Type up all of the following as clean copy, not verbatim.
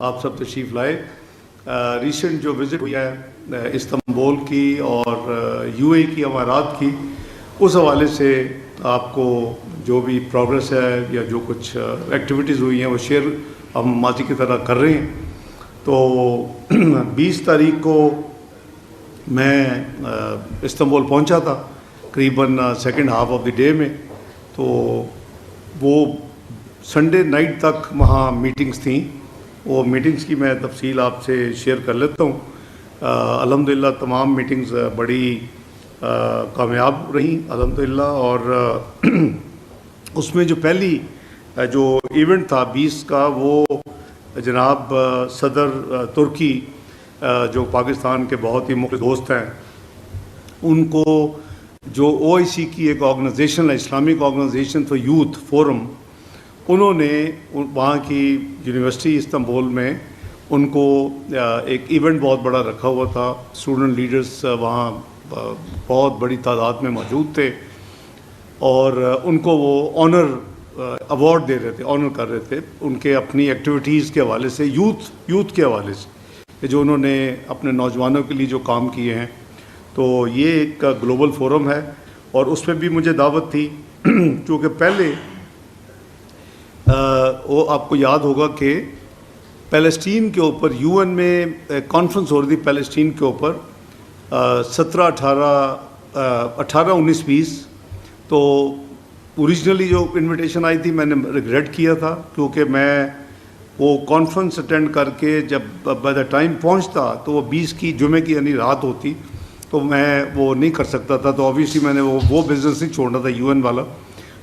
آپ سب تشریف لائے. ریسنٹ جو وزٹ ہوئی ہے استنبول کی اور یو اے کی امارات کی، اس حوالے سے آپ کو جو بھی پروگرس ہے یا جو کچھ ایکٹیویٹیز ہوئی ہیں وہ شیئر ہم ماضی کی طرح کر رہے ہیں. تو 20 تاریخ کو میں استنبول پہنچا تھا قریباً second half of the day میں. تو وہ سنڈے نائٹ تک وہاں میٹنگز تھیں. وہ میٹنگز کی میں تفصیل آپ سے شیئر کر لیتا ہوں. الحمدللہ تمام میٹنگز بڑی کامیاب رہیں الحمدللہ. اور اس میں جو پہلی جو ایونٹ تھا 20 کا، وہ جناب صدر ترکی جو پاکستان کے بہت ہی مخلص دوست ہیں، ان کو جو OIC کی ایک آرگنائزیشن ہے، Islamic organisation for youth forum, انہوں نے وہاں کی یونیورسٹی استنبول میں ان کو ایک ایونٹ بہت بڑا رکھا ہوا تھا. اسٹوڈنٹ لیڈرز وہاں بہت بڑی تعداد میں موجود تھے اور ان کو وہ آنر ایوارڈ دے رہے تھے، آنر کر رہے تھے ان کے اپنی ایکٹیویٹیز کے حوالے سے، یوتھ کے حوالے سے، کہ جو انہوں نے اپنے نوجوانوں کے لیے جو کام کیے ہیں. تو یہ ایک گلوبل فورم ہے اور اس میں بھی مجھے دعوت تھی، کیونکہ پہلے وہ آپ کو یاد ہوگا کہ پیلسٹین کے اوپر UN میں کانفرنس ہو رہی تھی پیلسٹین کے اوپر 17، 18، 19، 20. تو اوریجنلی جو انویٹیشن آئی تھی میں نے ریگریٹ کیا تھا، کیونکہ میں وہ کانفرنس اٹینڈ کر کے جب بائی دا ٹائم پہنچتا تو وہ 20 کی جمعے کی یعنی رات ہوتی، تو میں وہ نہیں کر سکتا تھا. تو آبویسلی میں نے وہ بزنس نہیں چھوڑنا تھا UN والا.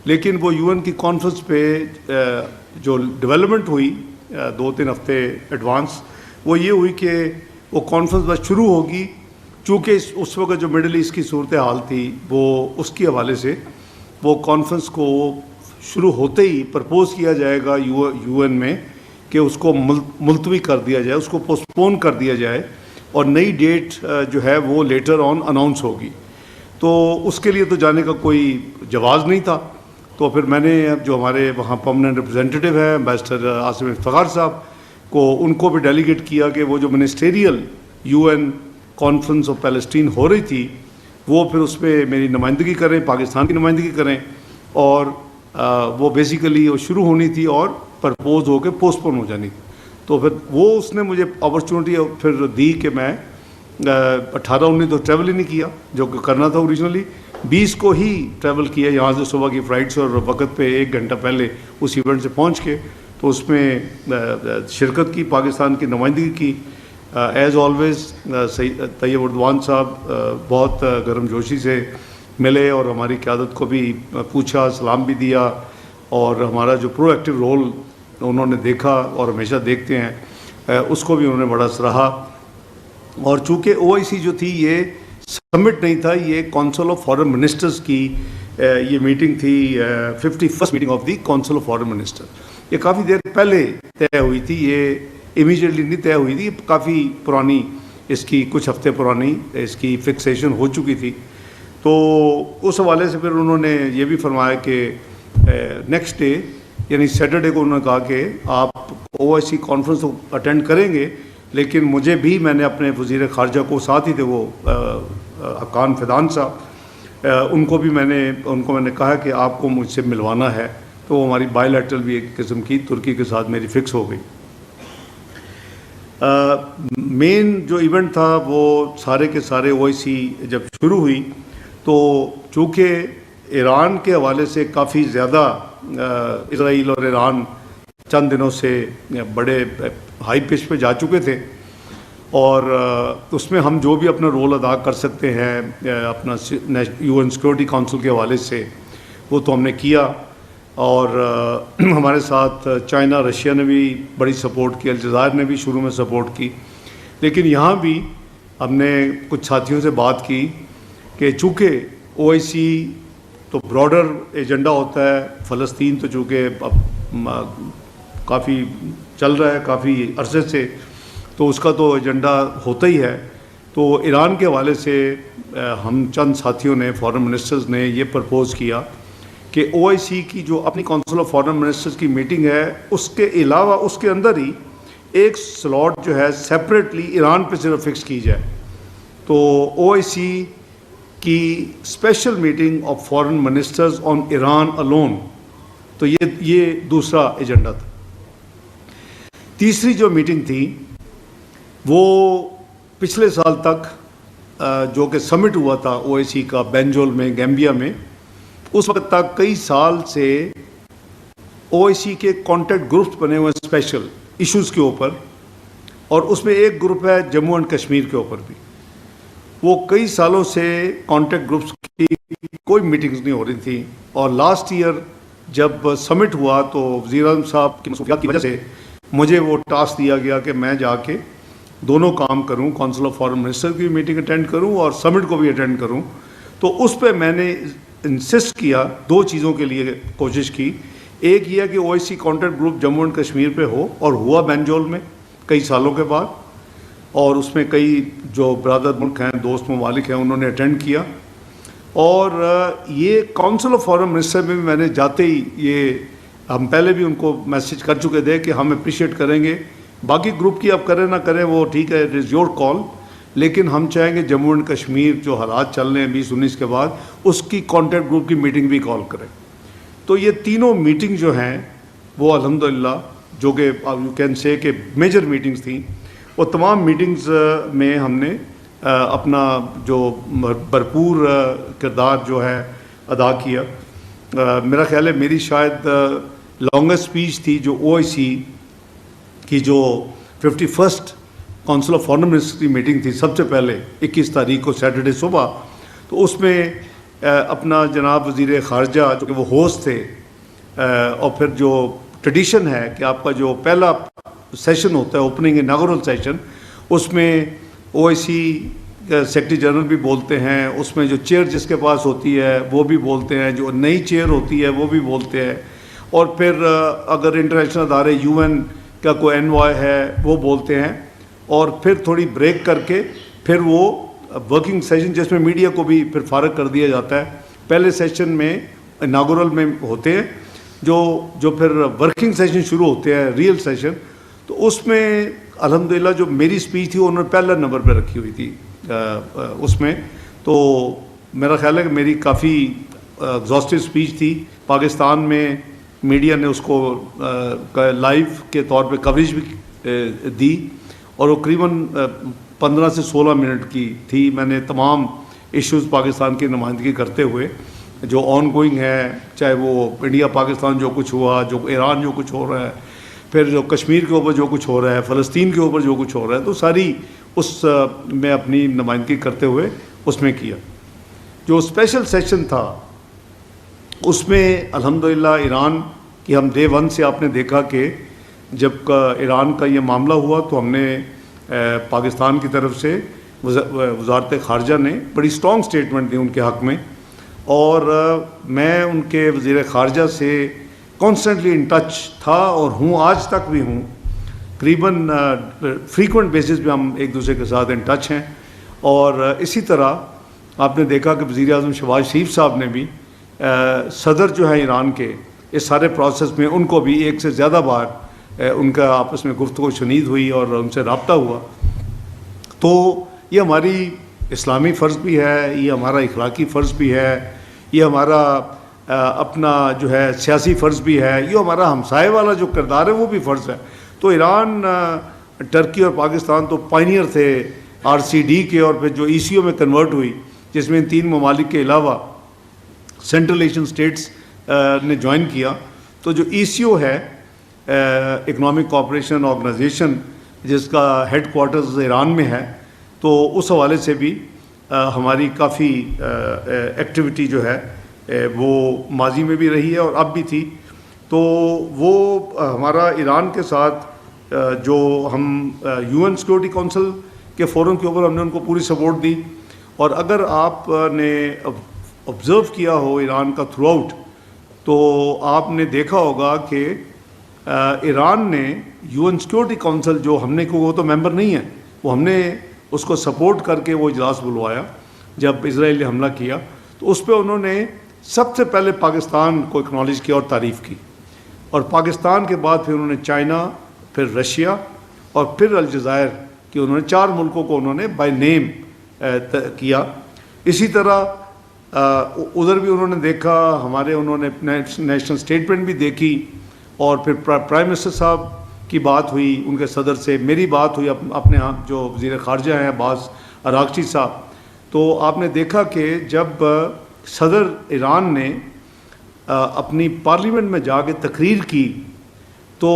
لیکن وہ UN کی کانفرنس پہ جو ڈیولپمنٹ ہوئی 2-3 ہفتے ایڈوانس، وہ یہ ہوئی کہ وہ کانفرنس بس شروع ہوگی، چونکہ اس وقت جو مڈل ایسٹ کی صورتحال تھی وہ اس کے حوالے سے وہ کانفرنس کو شروع ہوتے ہی پرپوز کیا جائے گا UN میں کہ اس کو ملتوی کر دیا جائے، اس کو پوسٹپون کر دیا جائے اور نئی ڈیٹ جو ہے وہ لیٹر آن اناؤنس ہوگی. تو اس کے لیے تو جانے کا کوئی جواز نہیں تھا. تو پھر میں نے جو ہمارے وہاں پرماننٹ ریپرزینٹیو ہیں امبیسڈر عاصم افتخار صاحب کو، ان کو بھی ڈیلیگیٹ کیا کہ وہ جو ministerial UN conference of Palestine ہو رہی تھی وہ پھر اس پہ میری نمائندگی کریں، پاکستان کی نمائندگی کریں. اور وہ بیسیکلی وہ شروع ہونی تھی اور پرپوز ہو کے پوسٹ پون ہو جانی. تو پھر وہ اس نے مجھے اپرچونیٹی پھر دی کہ میں 18، 19 تو ٹریول ہی نہیں کیا جو کہ کرنا تھا اوریجنلی. 20 کو ہی ٹریول کیا یہاں سے صبح کی فلائٹ سے، اور وقت پہ 1 گھنٹہ پہلے اس ایونٹ سے پہنچ کے تو اس میں شرکت کی، پاکستان کی نمائندگی کی. ایز آلویز طیب اردوان صاحب بہت گرم جوشی سے ملے اور ہماری قیادت کو بھی پوچھا، سلام بھی دیا، اور ہمارا جو پرو ایکٹیو رول انہوں نے دیکھا اور ہمیشہ دیکھتے ہیں اس کو بھی انہوں نے بڑا سراہا. اور چونکہ OIC جو تھی یہ سمٹ نہیں تھا، یہ کونسل آف فارن منسٹرز کی یہ میٹنگ تھی، 51st meeting of the council of foreign minister. یہ کافی دیر پہلے طے ہوئی تھی، یہ امیجیٹلی نہیں طے ہوئی تھی، کافی پرانی، اس کی کچھ ہفتے پرانی اس کی فکسیشن ہو چکی تھی. تو اس حوالے سے پھر انہوں نے یہ بھی فرمایا کہ نیکسٹ ڈے یعنی سیٹرڈے کو انہوں نے کہا کہ آپ OIC کانفرنس اٹینڈ کریں گے، لیکن مجھے بھی، میں نے اپنے وزیر خارجہ کو ساتھ ہی تھے وہ حقان فیدان صاحب، ان کو میں نے کہا کہ آپ کو مجھ سے ملوانا ہے. تو ہماری بائی لیٹرل بھی ایک قسم کی ترکی کے ساتھ میری فکس ہو گئی. مین جو ایونٹ تھا وہ سارے کے سارے OIC جب شروع ہوئی تو چونکہ ایران کے حوالے سے کافی زیادہ اسرائیل اور ایران چند دنوں سے بڑے ہائی پچ پہ جا چکے تھے، اور اس میں ہم جو بھی اپنا رول ادا کر سکتے ہیں اپنا UN سیکورٹی کونسل کے حوالے سے وہ تو ہم نے کیا. اور ہمارے ساتھ چائنا، رشیا نے بھی بڑی سپورٹ کی، الجزائر نے بھی شروع میں سپورٹ کی. لیکن یہاں بھی ہم نے کچھ ساتھیوں سے بات کی کہ چونکہ OIC تو براڈر ایجنڈا ہوتا ہے، فلسطین تو چونکہ اب کافی چل رہا ہے کافی عرصے سے، تو اس کا تو ایجنڈا ہوتا ہی ہے. تو ایران کے حوالے سے ہم چند ساتھیوں نے، فارن منسٹرز نے یہ پرپوز کیا کہ OIC کی جو اپنی کونسل آف فارن منسٹرز کی میٹنگ ہے اس کے علاوہ اس کے اندر ہی ایک سلاٹ جو ہے سیپریٹلی ایران پہ صرف فکس کی جائے. تو او آئی سی کی special meeting of foreign ministers on Iran alone, تو یہ دوسرا ایجنڈا تھا. تیسری جو میٹنگ تھی وہ پچھلے سال تک جو کہ سمٹ ہوا تھا او آئی سی کا بینجول میں گیمبیا میں، اس وقت تک کئی سال سے او آئی سی کے کانٹیکٹ گروپس بنے ہوئے ہیں اسپیشل ایشوز کے اوپر، اور اس میں ایک گروپ ہے جموں اینڈ کشمیر کے اوپر بھی. وہ کئی سالوں سے کانٹیکٹ گروپس کی کوئی میٹنگز نہیں ہو رہی تھیں، اور لاسٹ ایئر جب سمٹ ہوا تو وزیر اعظم صاحب کی مصروفیات کی وجہ سے مجھے وہ ٹاسک دیا گیا کہ میں جا کے دونوں کام کروں، کونسل آف فارن منسٹر کی میٹنگ اٹینڈ کروں اور سمٹ کو بھی اٹینڈ کروں. تو اس پہ میں نے انسسٹ کیا، دو چیزوں کے لیے کوشش کی. ایک یہ کہ O I C contact group Jammu and Kashmir پہ ہو، اور ہوا بینجول میں کئی سالوں کے بعد، اور اس میں کئی جو برادر ملک ہیں، دوست ممالک ہیں، انہوں نے اٹینڈ کیا. اور یہ کونسل آف فارن منسٹر میں بھی میں نے جاتے ہی یہ ہم پہلے بھی ان کو میسج کر چکے تھے کہ ہم اپریشیٹ کریں گے، باقی گروپ کی آپ کریں نہ کریں وہ ٹھیک ہے، اٹ از یور کال، لیکن ہم چاہیں گے جموں اینڈ کشمیر جو حالات چل رہے ہیں 2019 کے بعد، اس کی کانٹیکٹ گروپ کی میٹنگ بھی کال کریں. تو یہ تینوں میٹنگ جو ہیں وہ الحمدللہ جو کہ یو کین سے کہ میجر میٹنگز تھیں، وہ تمام میٹنگز میں ہم نے اپنا جو بھرپور کردار جو ہے ادا کیا. میرا خیال ہے میری شاید لانگسٹ اسپیچ تھی جو او آئی سی کی جو 51st council of foreign minister کی میٹنگ تھی سب سے پہلے 21 تاریخ کو سیٹرڈے صبح. تو اس میں اپنا جناب وزیر خارجہ جو کہ وہ ہوسٹ تھے، اور پھر جو ٹریڈیشن ہے کہ آپ کا جو پہلا سیشن ہوتا ہے اوپننگ اناگورل سیشن، اس میں او آئی سی سیکرٹری جنرل بھی بولتے ہیں، اس میں جو چیئر جس کے پاس ہوتی ہے وہ بھی بولتے ہیں، جو نئی چیئر ہوتی ہے وہ بھی بولتے ہیں، اور پھر اگر انٹرنیشنل ادارے یو این کا کوئی انوائے ہے وہ بولتے ہیں، اور پھر تھوڑی بریک کر کے پھر وہ ورکنگ سیشن جس میں میڈیا کو بھی پھر فارغ کر دیا جاتا ہے. پہلے سیشن میں اناگورل میں ہوتے ہیں جو پھر ورکنگ سیشن شروع ہوتے ہیں ریئل سیشن. تو اس میں الحمدللہ جو میری اسپیچ تھی انہوں نے پہلا نمبر پہ رکھی ہوئی تھی اس میں. تو میرا خیال ہے کہ میری کافی ایگزاسٹو اسپیچ تھی. پاکستان میں میڈیا نے اس کو لائیو کے طور پہ کوریج بھی دی، اور وہ قریباً 15 سے 16 منٹ کی تھی. میں نے تمام ایشوز پاکستان کی نمائندگی کرتے ہوئے جو آن گوئنگ ہے، چاہے وہ انڈیا پاکستان جو کچھ ہوا، جو ایران جو کچھ ہو رہا ہے، پھر جو کشمیر کے اوپر جو کچھ ہو رہا ہے، فلسطین کے اوپر جو کچھ ہو رہا ہے، تو ساری اس میں اپنی نمائندگی کرتے ہوئے اس میں کیا. جو اسپیشل سیشن تھا اس میں الحمدللہ ایران کی ہم ڈے ون سے آپ نے دیکھا کہ جب ایران کا یہ معاملہ ہوا تو ہم نے پاکستان کی طرف سے وزارت خارجہ نے بڑی اسٹرانگ سٹیٹمنٹ دی ان کے حق میں، اور میں ان کے وزیر خارجہ سے کانسٹنٹلی ان ٹچ تھا اور ہوں، آج تک بھی ہوں. قریباً فریکوینٹ بیسس پہ ہم ایک دوسرے کے ساتھ ان ٹچ ہیں. اور اسی طرح آپ نے دیکھا کہ وزیر اعظم شہباز شریف صاحب نے بھی صدر جو ہے ایران کے اس سارے پروسیس میں ان کو بھی ایک سے زیادہ بار ان کا آپس میں گفتگو شنید ہوئی اور ان سے رابطہ ہوا. تو یہ ہماری اسلامی فرض بھی ہے، یہ ہمارا اخلاقی فرض بھی ہے، یہ ہمارا اپنا جو ہے سیاسی فرض بھی ہے، یہ ہمارا ہمسائے والا جو کردار ہے وہ بھی فرض ہے. تو ایران، ٹرکی اور پاکستان تو پائنیئر تھے آر سی ڈی کے، اور پھر جو ای سی او میں کنورٹ ہوئی جس میں ان تین ممالک کے علاوہ سینٹرل ایشین اسٹیٹس نے جوائن کیا. تو جو ای سی او ہے اکنامک کوآپریشن آرگنائزیشن جس کا ہیڈ کوارٹرز ایران میں ہے، تو اس حوالے سے بھی ہماری کافی ایکٹیویٹی جو ہے وہ ماضی میں بھی رہی ہے اور اب بھی تھی. تو وہ ہمارا ایران کے ساتھ جو ہم یو این سیکورٹی کونسل کے فورم کے اوپر ہم نے ان کو پوری سپورٹ دی. اور اگر آپ نے آبزرو کیا ہو ایران کا تھرو آؤٹ، تو آپ نے دیکھا ہوگا کہ ایران نے یو این سیکورٹی کونسل جو ہم نے، وہ تو ممبر نہیں ہے، وہ ہم نے اس کو سپورٹ کر کے وہ اجلاس بلوایا جب اسرائیل نے حملہ کیا. تو اس پہ انہوں نے سب سے پہلے پاکستان کو اکنالج کیا اور تعریف کی، اور پاکستان کے بعد پھر انہوں نے چائنا، پھر رشیا اور پھر الجزائر کہ انہوں نے 4 ملکوں کو انہوں نے بائی نیم کیا. اسی طرح ادھر بھی انہوں نے دیکھا, ہمارے انہوں نے نیشنل اسٹیٹمنٹ بھی دیکھی, اور پھر پرائم منسٹر صاحب کی بات ہوئی ان کے صدر سے, میری بات ہوئی اپنے ہاں جو وزیر خارجہ ہیں عباس اراغچی صاحب. تو آپ نے دیکھا کہ جب صدر ایران نے اپنی پارلیمنٹ میں جا کے تقریر کی تو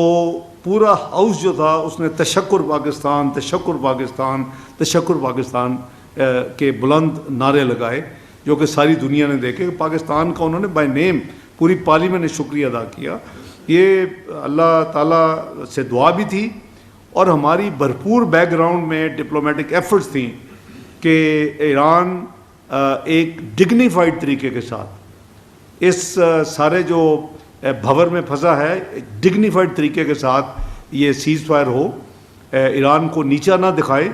پورا ہاؤس جو تھا اس نے تشکر پاکستان تشکر پاکستان تشکر پاکستان کے بلند نعرے لگائے, جو کہ ساری دنیا نے دیکھے. پاکستان کا انہوں نے بائی نیم پوری پارلیمنٹ نے شکریہ ادا کیا. یہ اللہ تعالیٰ سے دعا بھی تھی اور ہماری بھرپور بیک گراؤنڈ میں ڈپلومیٹک ایفرٹس تھیں کہ ایران ایک ڈگنیفائڈ طریقے کے ساتھ اس سارے جو بھور میں پھنسا ہے, ڈگنیفائڈ طریقے کے ساتھ یہ سیز فائر ہو, ایران کو نیچا نہ دکھائے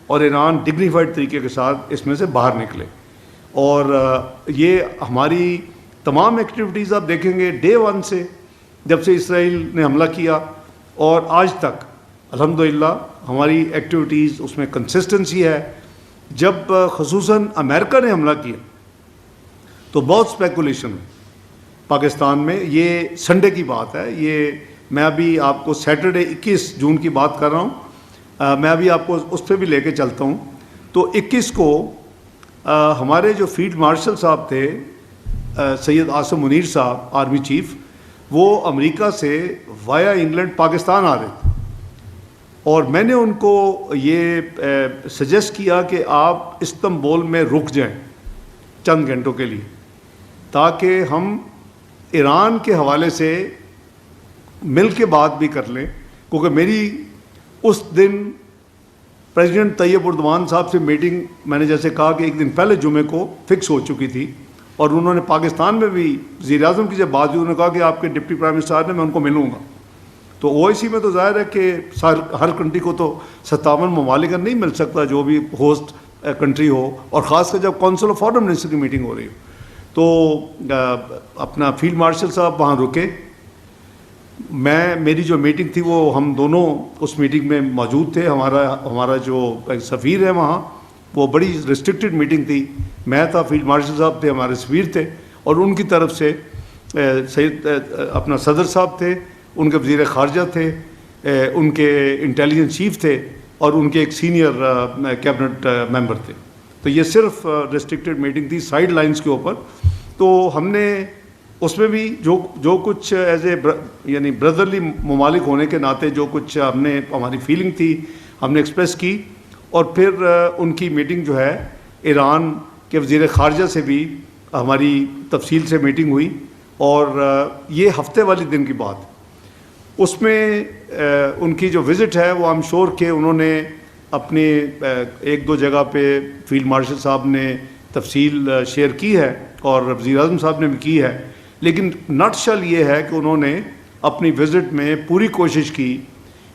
اور ایران ڈگنیفائڈ طریقے کے ساتھ اس میں سے باہر نکلے. اور یہ ہماری تمام ایکٹیویٹیز آپ دیکھیں گے ڈے 1 سے, جب سے اسرائیل نے حملہ کیا اور آج تک الحمدللہ ہماری ایکٹیویٹیز اس میں کنسسٹنسی ہے. جب خصوصاً امریکہ نے حملہ کیا تو بہت اسپیکولیشن ہے پاکستان میں. یہ سنڈے کی بات ہے, یہ میں ابھی آپ کو سیٹرڈے 21 جون کی بات کر رہا ہوں, میں ابھی آپ کو اس پہ بھی لے کے چلتا ہوں. تو 21 کو ہمارے جو فیلڈ مارشل صاحب تھے سید عاصم منیر صاحب آرمی چیف, وہ امریکہ سے وایا انگلینڈ پاکستان آ رہے تھے, اور میں نے ان کو یہ سجیسٹ کیا کہ آپ استنبول میں رک جائیں چند گھنٹوں کے لیے, تاکہ ہم ایران کے حوالے سے مل کے بات بھی کر لیں. کیونکہ میری اس دن پریزیڈنٹ طیب اردوان صاحب سے میٹنگ, میں نے جیسے کہا کہ ایک دن پہلے جمعے کو فکس ہو چکی تھی, اور انہوں نے پاکستان میں بھی وزیر اعظم کی جب بات ہوئی, انہوں نے کہا کہ آپ کے ڈپٹی پرائم منسٹر صاحب نے, میں ان کو ملوں گا. تو او آئی سی میں تو ظاہر ہے کہ ہر کنٹری کو تو 57 ممالک نہیں مل سکتا جو بھی ہوسٹ کنٹری ہو, اور خاص کر جب کونسل آف فارن منسٹر کی میٹنگ ہو رہی ہو. تو اپنا فیلڈ مارشل صاحب وہاں رکے, میری جو میٹنگ تھی وہ ہم دونوں اس میٹنگ میں موجود تھے. ہمارا جو سفیر ہے وہاں, وہ بڑی ریسٹرکٹڈ میٹنگ تھی, میں تھا, فیلڈ مارشل صاحب تھے, ہمارے سفیر تھے, اور ان کی طرف سے سید اپنا صدر صاحب تھے, ان کے وزیر خارجہ تھے, ان کے انٹیلیجنس چیف تھے, اور ان کے ایک سینئر کیبنٹ ممبر تھے. تو یہ صرف ریسٹرکٹڈ میٹنگ تھی سائیڈ لائنز کے اوپر. تو ہم نے اس میں بھی جو کچھ ایز اے یعنی بردرلی ممالک ہونے کے ناطے جو کچھ ہماری فیلنگ تھی ہم نے ایکسپریس کی, اور پھر ان کی میٹنگ جو ہے ایران کے وزیر خارجہ سے بھی ہماری تفصیل سے میٹنگ ہوئی, اور یہ ہفتے والی دن کی بات. اس میں ان کی جو وزٹ ہے وہ آئی ایم شور کہ انہوں نے اپنے 1-2 جگہ پہ فیلڈ مارشل صاحب نے تفصیل شیئر کی ہے, اور وزیر اعظم صاحب نے بھی کی ہے. لیکن نٹ شل یہ ہے کہ انہوں نے اپنی وزٹ میں پوری کوشش کی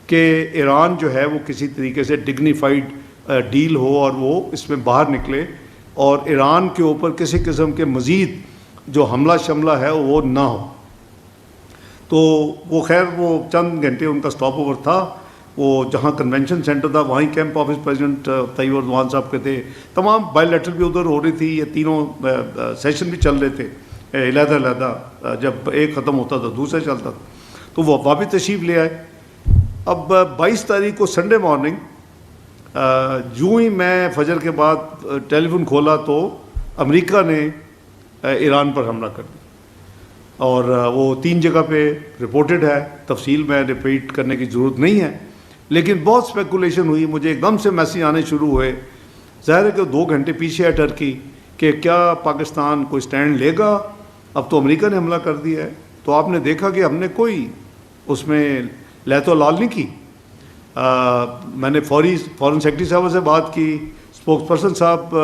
کہ ایران جو ہے وہ کسی طریقے سے ڈگنیفائڈ ڈیل ہو اور وہ اس میں باہر نکلے, اور ایران کے اوپر کسی قسم کے مزید جو حملہ شملہ ہے وہ نہ ہو. تو وہ خیر وہ چند گھنٹے ان کا اسٹاپ اوور تھا, وہ جہاں کنونشن سینٹر تھا وہیں کیمپ آفس پریزیڈنٹ طیب اردوان صاحب کے تھے, تمام بائی لیٹرل بھی ادھر ہو رہی تھی, یہ تینوں سیشن بھی چل رہے تھے علیحدہ علیحدہ, جب ایک ختم ہوتا تھا دوسرا چلتا تھا. تو وہ واپس تشریف لے آئے. اب 22 تاریخ کو سنڈے مارننگ جو ہی میں فجر کے بعد ٹیلی فون کھولا تو امریکہ نے ایران پر حملہ کر دیا, اور وہ 3 جگہ پہ رپورٹڈ ہے, تفصیل میں ریپیٹ کرنے کی ضرورت نہیں ہے. لیکن بہت اسپیکولیشن ہوئی, مجھے ایک دم سے میسیج آنے شروع ہوئے, ظاہر ہے کہ 2 گھنٹے پیچھے ہے ٹرکی, کہ کیا پاکستان کوئی سٹینڈ لے گا, اب تو امریکہ نے حملہ کر دیا ہے. تو آپ نے دیکھا کہ ہم نے کوئی اس میں لہت و لال نہیں کی. میں نے فورن سیکرٹری صاحب سے بات کی, اسپوکس پرسن صاحب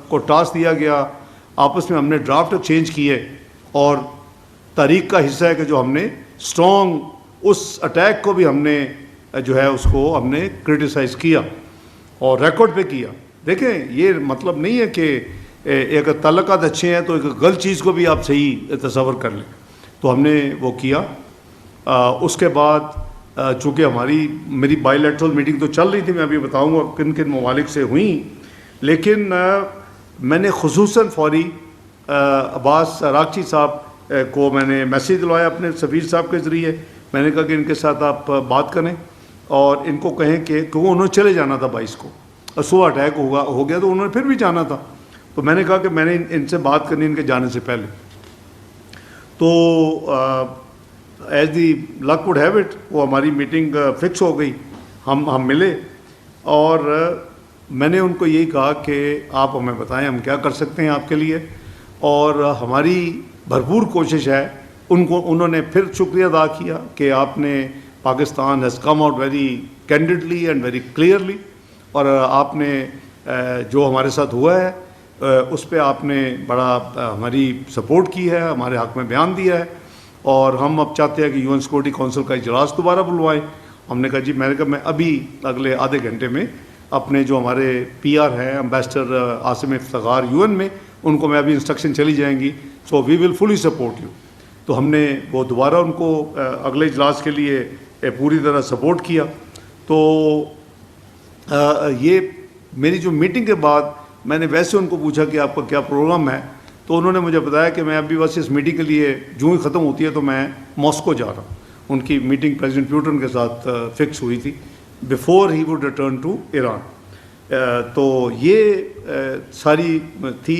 کو ٹاسک دیا گیا, آپس میں ہم نے ڈرافٹ چینج کیے, اور تاریخ کا حصہ ہے کہ جو ہم نے اسٹرانگ اس اٹیک کو بھی ہم نے جو ہے اس کو ہم نے کرٹیسائز کیا اور ریکارڈ پہ کیا. دیکھیں یہ مطلب نہیں ہے کہ ایک تعلقات اچھے ہیں تو ایک غلط چیز کو بھی آپ صحیح تصور کر لیں, تو ہم نے وہ کیا. اس کے بعد چونکہ میری بائی لیٹرل میٹنگ تو چل رہی تھی، میں ابھی بتاؤں گا کن کن ممالک سے ہوئیں، لیکن میں نے خصوصاً فوری عباس راکچی صاحب کو میں نے میسیج دلوایا اپنے سفیر صاحب کے ذریعے. میں نے کہا کہ ان کے ساتھ آپ بات کریں اور ان کو کہیں کہ کیونکہ انہوں نے چلے جانا تھا 22 کو، اور صبح اٹیک ہو گیا تو انہوں نے پھر بھی جانا تھا. تو میں نے کہا کہ میں نے ان سے بات کرنی ان کے جانے سے پہلے. تو as the luck would have it وہ ہماری میٹنگ فکس ہو گئی، ہم ملے اور میں نے ان کو یہی کہا کہ آپ ہمیں بتائیں ہم کیا کر سکتے ہیں آپ کے لیے، اور ہماری بھرپور کوشش ہے. انہوں نے پھر شکریہ ادا کیا کہ آپ نے Pakistan has come out very candidly and very clearly, اور آپ نے جو ہمارے ساتھ ہوا ہے اس پہ آپ نے بڑا ہماری سپورٹ کی ہے، ہمارے حق میں بیان دیا ہے، اور ہم اب چاہتے ہیں کہ یو این سیکورٹی کونسل کا اجلاس دوبارہ بلوائیں. ہم نے کہا جی، میں نے کہا میں ابھی اگلے آدھے گھنٹے میں اپنے جو ہمارے پی آر ہیں ambassador Asim Iftikhar U N میں، ان کو میں ابھی انسٹرکشن چلی جائیں گی، سو وی ول فلی سپورٹ یو. تو ہم نے وہ دوبارہ ان کو اگلے اجلاس کے لیے پوری طرح سپورٹ کیا. تو یہ میری جو میٹنگ کے بعد میں نے ویسے ان کو پوچھا کہ آپ کا کیا پروگرام ہے، تو انہوں نے مجھے بتایا کہ میں ابھی بس اس میٹنگ کے لیے جو ہی ختم ہوتی ہے تو میں ماسکو جا رہا ہوں. ان کی میٹنگ پریزیڈنٹ پیوٹن کے ساتھ فکس ہوئی تھی before he would return to Iran. تو یہ ساری تھی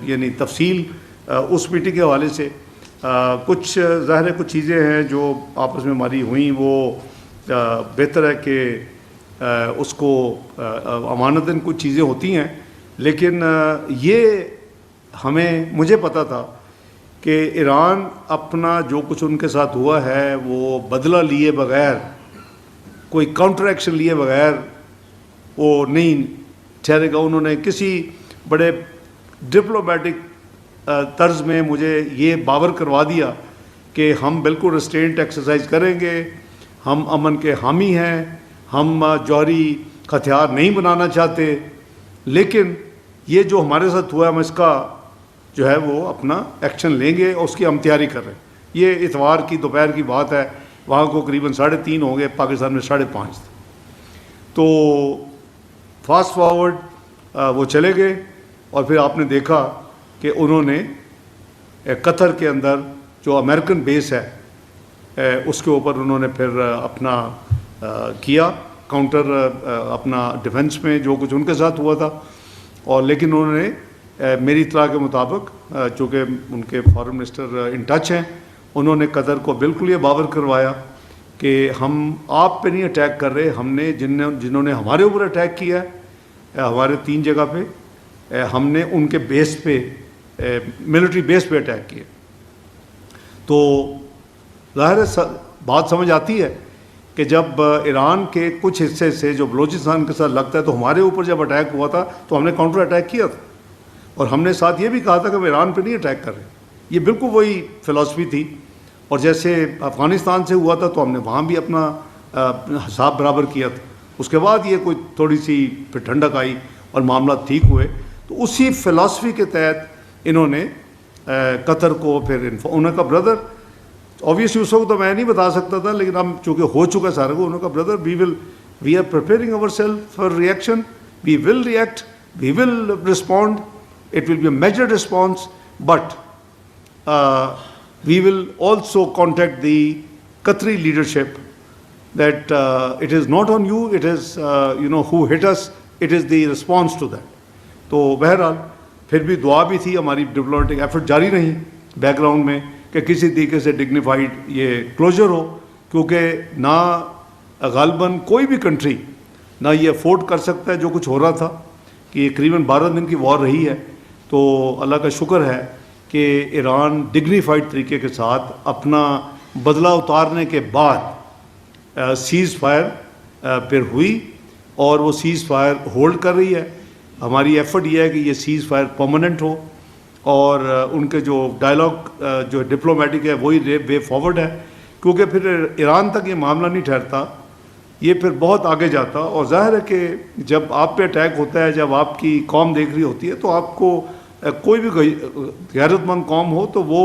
یعنی تفصیل اس میٹنگ کے حوالے سے. کچھ ظاہر ہے کچھ چیزیں ہیں جو آپس میں ہماری ہوئیں، وہ بہتر ہے کہ اس کو امانتاً کچھ چیزیں ہوتی ہیں، لیکن یہ مجھے پتا تھا کہ ایران اپنا جو کچھ ان کے ساتھ ہوا ہے وہ بدلہ لیے بغیر، کوئی کاؤنٹر ایکشن لیے بغیر وہ نہیں ٹھہرے گا. انہوں نے کسی بڑے ڈپلومیٹک طرز میں مجھے یہ باور کروا دیا کہ ہم بالکل ریسٹرینٹ ایکسرسائز کریں گے، ہم امن کے حامی ہیں، ہم جوہری ہتھیار نہیں بنانا چاہتے، لیکن یہ جو ہمارے ساتھ ہوا ہے ہم اس کا جو ہے وہ اپنا ایکشن لیں گے، اور اس کی ہم تیاری کر رہے ہیں. یہ اتوار کی دوپہر کی بات ہے، وہاں کو قریباً 3:30 ہو گئے، پاکستان میں 5:30 تھے. تو فاسٹ فارورڈ وہ چلے گئے، اور پھر آپ نے دیکھا کہ انہوں نے قطر کے اندر جو امریکن بیس ہے اس کے اوپر انہوں نے پھر اپنا کیا کاؤنٹر، اپنا ڈیفنس میں جو کچھ ان کے ساتھ ہوا تھا. اور لیکن انہوں نے میری اطلاع کے مطابق، چونکہ ان کے فارن منسٹر ان ٹچ ہیں، انہوں نے قطر کو بالکل یہ باور کروایا کہ ہم آپ پہ نہیں اٹیک کر رہے، ہم نے جنہوں نے ہمارے اوپر اٹیک کیا ہے ہمارے 3 جگہ پہ، ہم نے ان کے بیس پہ ملٹری بیس پہ اٹیک کیا. تو ظاہر ہے بات سمجھ آتی ہے کہ جب ایران کے کچھ حصے سے جو بلوچستان کے ساتھ لگتا ہے، تو ہمارے اوپر جب اٹیک ہوا تھا تو ہم نے کاؤنٹر اٹیک کیا تھا، اور ہم نے ساتھ یہ بھی کہا تھا کہ ہم ایران پہ نہیں اٹیک کر رہے. یہ بالکل وہی فلاسفی تھی. اور جیسے افغانستان سے ہوا تھا تو ہم نے وہاں بھی اپنا حساب برابر کیا تھا. اس کے بعد یہ کوئی تھوڑی سی پھر ٹھنڈک آئی اور معاملات ٹھیک ہوئے. تو اسی فلاسفی کے تحت انہوں نے قطر کو پھر انہوں کا بردر، اوبیسلی اس وقت تو میں نہیں بتا سکتا تھا، لیکن اب چونکہ ہو چکا سارا کو، انہوں کا brother we are preparing our self for reaction, we will react, we will respond, it will be a major response, but we will also contact the Qatari leadership that it is not on you, it is who hit us, it is the response to that. تو بہرحال پھر بھی دعا بھی تھی، ہماری diplomatic effort جاری رہی بیک گراؤنڈ میں کہ کسی طریقے سے ڈگنیفائڈ یہ کلوجر ہو، کیونکہ نہ غالباً کوئی بھی کنٹری نہ یہ افورڈ کر سکتا ہے جو کچھ ہو رہا تھا، کہ یہ قریباً 12 دن کی وار رہی ہے. تو اللہ کا شکر ہے کہ ایران ڈگنیفائڈ طریقے کے ساتھ اپنا بدلہ اتارنے کے بعد سیز فائر پھر ہوئی، اور وہ سیز فائر ہولڈ کر رہی ہے. ہماری ایفرٹ یہ ہے کہ یہ سیز فائر پرماننٹ ہو، اور ان کے جو ڈائلاگ جو ڈپلومیٹک ہے وہی وے فارورڈ ہے، کیونکہ پھر ایران تک یہ معاملہ نہیں ٹھہرتا، یہ پھر بہت آگے جاتا. اور ظاہر ہے کہ جب آپ پہ اٹیک ہوتا ہے، جب آپ کی قوم دیکھ رہی ہوتی ہے، تو آپ کو کوئی بھی غیرت مند قوم ہو تو وہ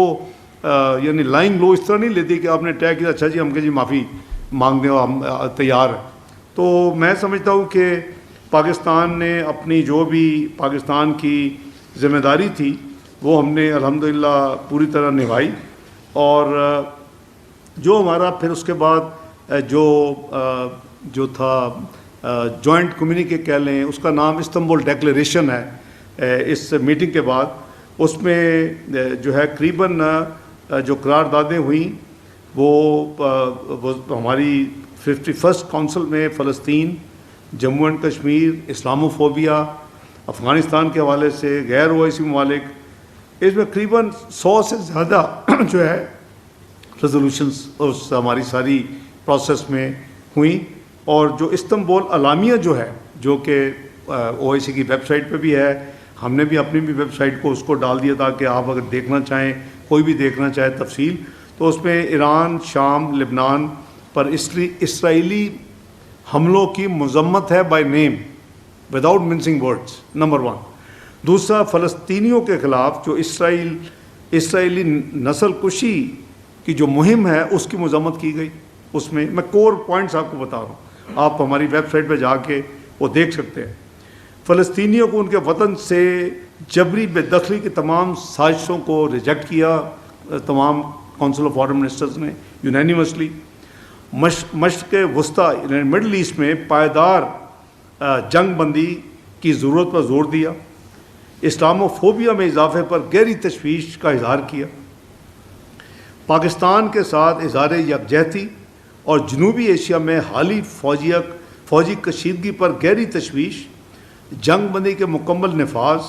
یعنی لائنگ لو اس طرح نہیں لیتی کہ آپ نے اٹیک کیا، اچھا جی ہم کہ جی معافی مانگنے ہم تیار ہیں. تو میں سمجھتا ہوں کہ پاکستان نے اپنی جو بھی پاکستان کی ذمہ داری تھی وہ ہم نے الحمدللہ پوری طرح نبھائی. اور جو ہمارا پھر اس کے بعد جو تھا جوائنٹ کمیونیکے کہہ لیں، اس کا نام استنبول ڈیکلیریشن ہے. اس میٹنگ کے بعد اس میں جو ہے قریباً جو قراردادیں ہوئیں وہ ہماری 51 کونسل میں فلسطین، جموں اینڈ کشمیر، اسلاموفوبیا، افغانستان کے حوالے سے غیر اویسی ممالک، اس میں قریباً 100 سے زیادہ جو ہے ریزولوشنز اس ہماری ساری پروسیس میں ہوئیں. اور جو استنبول اعلامیہ جو ہے، جو کہ او آئی سی کی ویب سائٹ پہ بھی ہے، ہم نے بھی اپنی بھی ویب سائٹ کو اس کو ڈال دیا تاکہ آپ اگر دیکھنا چاہیں، کوئی بھی دیکھنا چاہے تفصیل، تو اس میں ایران، شام، لبنان پر اسرائیلی حملوں کی مذمت ہے by name without mincing words, number 1. دوسرا، فلسطینیوں کے خلاف جو اسرائیلی نسل کشی کی جو مہم ہے اس کی مذمت کی گئی. اس میں کور پوائنٹس آپ کو بتا رہا ہوں، آپ ہماری ویب سائٹ پہ جا کے وہ دیکھ سکتے ہیں. فلسطینیوں کو ان کے وطن سے جبری بے دخلی کی تمام سازشوں کو ریجیکٹ کیا تمام کونسل آف فارن منسٹرز نے یونینیمسلی. مشرق وسطیٰ یعنی مڈل ایسٹ میں پائیدار جنگ بندی کی ضرورت پر زور دیا. اسلاموفوبیا میں اضافے پر گہری تشویش کا اظہار کیا. پاکستان کے ساتھ اظہار یکجہتی اور جنوبی ایشیا میں حالی فوجی کشیدگی پر گہری تشویش، جنگ بندی کے مکمل نفاذ،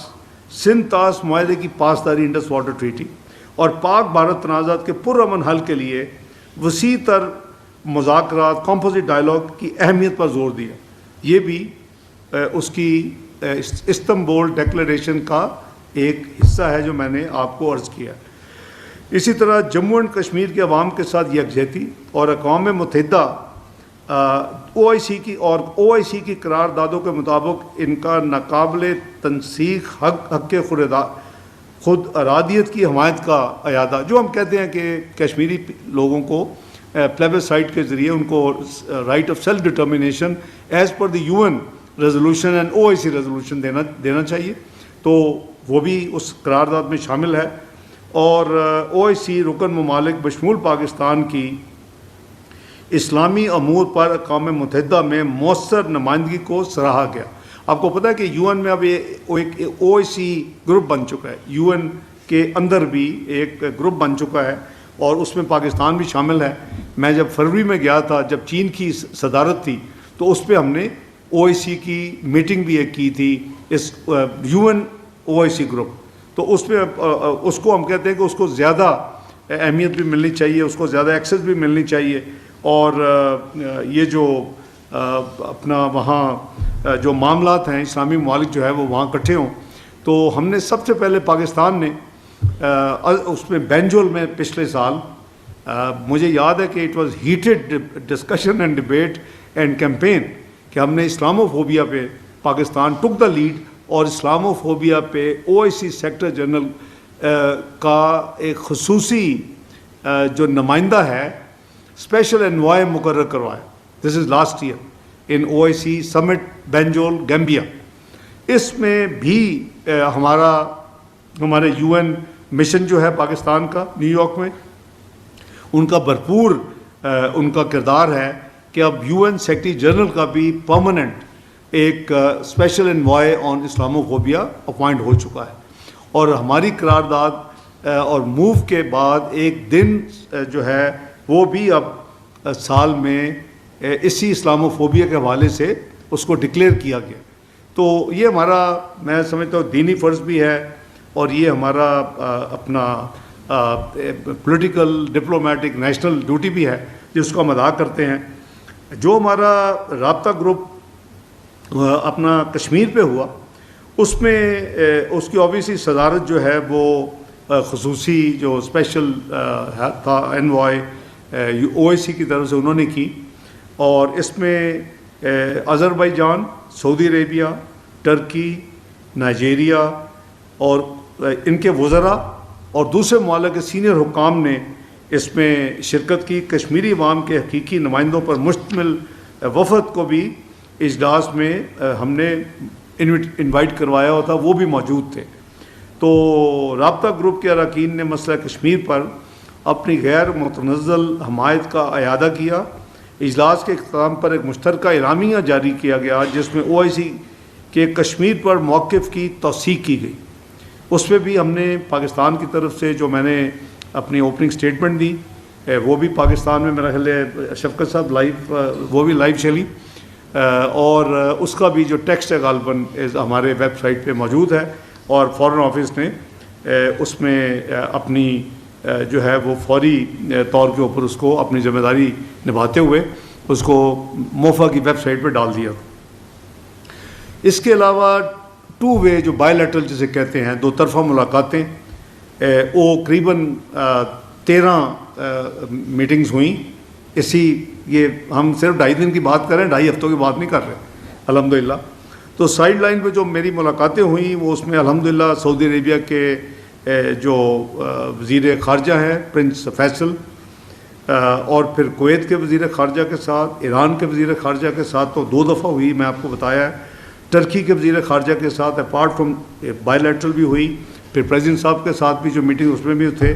سندھ طاس معاہدے کی پاسداری انڈس واٹر ٹریٹی اور پاک بھارت تنازعات کے پرامن حل کے لیے وسیع تر مذاکرات، کمپوزٹ ڈائلاگ کی اہمیت پر زور دیا. یہ بھی اس کی استنبول ڈیکلیریشن کا ایک حصہ ہے جو میں نے آپ کو عرض کیا. اسی طرح جموں اینڈ کشمیر کے عوام کے ساتھ یکجہتی اور اقوام متحدہ او آئی سی کی قراردادوں کے مطابق ان کا ناقابل تنسیق حق خود ارادیت کی حمایت کا اعادہ، جو ہم کہتے ہیں کہ کشمیری لوگوں کو پلیبسائٹ کے ذریعے ان کو right of self determination as per the U N resolution and O I C resolution دینا چاہیے، تو وہ بھی اس قرارداد میں شامل ہے. اور او آئی سی رکن ممالک بشمول پاکستان کی اسلامی امور پر اقوام متحدہ میں مؤثر نمائندگی کو سراہا گیا. آپ کو پتہ ہے کہ یو این میں اب ایک او آئی سی گروپ بن چکا ہے، یو این کے اندر بھی ایک گروپ بن چکا ہے اور اس میں پاکستان بھی شامل ہے. میں جب فروری میں گیا تھا، جب چین کی صدارت تھی، تو اس پہ ہم نے او آئی سی کی میٹنگ بھی ایک کی تھی، اس U N O I C group. تو اس میں اس کو ہم کہتے ہیں کہ اس کو زیادہ اہمیت بھی ملنی چاہیے، اس کو زیادہ ایکسیس بھی ملنی چاہیے. اور یہ جو اپنا وہاں جو معاملات ہیں، اسلامی ممالک جو ہے وہ وہاں اکٹھے ہوں. تو ہم نے سب سے پہلے پاکستان نے اس میں بینجول میں پچھلے سال مجھے یاد ہے کہ it was heated discussion and debate and campaign کہ ہم نے اسلاموفوبیا پہ پاکستان ٹک دا لیڈ، اور اسلاموفوبیا پہ O I C sector general کا ایک خصوصی جو نمائندہ ہے اسپیشل انوائے مقرر کروایا. دس از last year in O I C summit بینجول Gambia. اس میں بھی ہمارے یو این مشن جو ہے پاکستان کا نیو یارک میں، ان کا بھرپور ان کا کردار ہے کہ اب یو این سیکرٹری جنرل کا بھی پرماننٹ ایک اسپیشل انوائے آن اسلاموفوبیا اپوائنٹ ہو چکا ہے. اور ہماری قرارداد اور موو کے بعد ایک دن جو ہے وہ بھی اب سال میں اسی اسلاموفوبیا کے حوالے سے اس کو ڈکلیئر کیا گیا. تو یہ ہمارا، میں سمجھتا ہوں، دینی فرض بھی ہے، اور یہ ہمارا اپنا پولیٹیکل، ڈپلومیٹک، نیشنل ڈیوٹی بھی ہے جس کو ہم ادا کرتے ہیں. جو ہمارا رابطہ گروپ اپنا کشمیر پہ ہوا، اس میں اس کی اوبیسلی صدارت جو ہے وہ خصوصی جو اسپیشل تھا انوائے او آئی سی کی طرف سے انہوں نے کی. اور اس میں آذربائیجان، سعودی عربیہ، ٹرکی، نائجیریا اور ان کے وزراء اور دوسرے ممالک کے سینئر حکام نے اس میں شرکت کی. کشمیری عوام کے حقیقی نمائندوں پر مشتمل وفد کو بھی اجلاس میں ہم نے انوائٹ کروایا ہوا تھا، وہ بھی موجود تھے. تو رابطہ گروپ کے اراکین نے مسئلہ کشمیر پر اپنی غیر متنزل حمایت کا اعادہ کیا. اجلاس کے اختتام پر ایک مشترکہ اعلامیہ جاری کیا گیا جس میں OIC کے کشمیر پر موقف کی توثیق کی گئی. اس میں بھی ہم نے پاکستان کی طرف سے جو میں نے اپنی اوپننگ سٹیٹمنٹ دی وہ بھی پاکستان میں میرا خیال ہے شفقت صاحب لائیو وہ بھی لائیو چلی، اور اس کا بھی جو ٹیکسٹ ہے غالباً ہمارے ویب سائٹ پہ موجود ہے، اور فارن آفس نے اس میں اپنی جو ہے وہ فوری طور کے اوپر اس کو اپنی ذمہ داری نبھاتے ہوئے اس کو موفا کی ویب سائٹ پہ ڈال دیا. اس کے علاوہ 2 وے جو بائی لیٹرل جسے کہتے ہیں، 2 طرفہ ملاقاتیں، وہ قریباً 13 میٹنگز ہوئیں. یہ ہم صرف 2.5 دن کی بات کر رہے ہیں، 2.5 ہفتوں کی بات نہیں کر رہے الحمدللہ. تو سائڈ لائن پہ جو میری ملاقاتیں ہوئیں وہ اس میں الحمدللہ سعودی عربیہ کے جو وزیر خارجہ ہیں پرنس فیصل، اور پھر کویت کے وزیر خارجہ کے ساتھ، ایران کے وزیر خارجہ کے ساتھ تو 2 دفعہ ہوئی، میں آپ کو بتایا ہے. ٹرکی کے وزیر خارجہ کے ساتھ اپارٹ فرام بائی لیٹرل بھی ہوئی، پھر پریزیڈنٹ صاحب کے ساتھ بھی جو میٹنگ اس میں بھی تھے.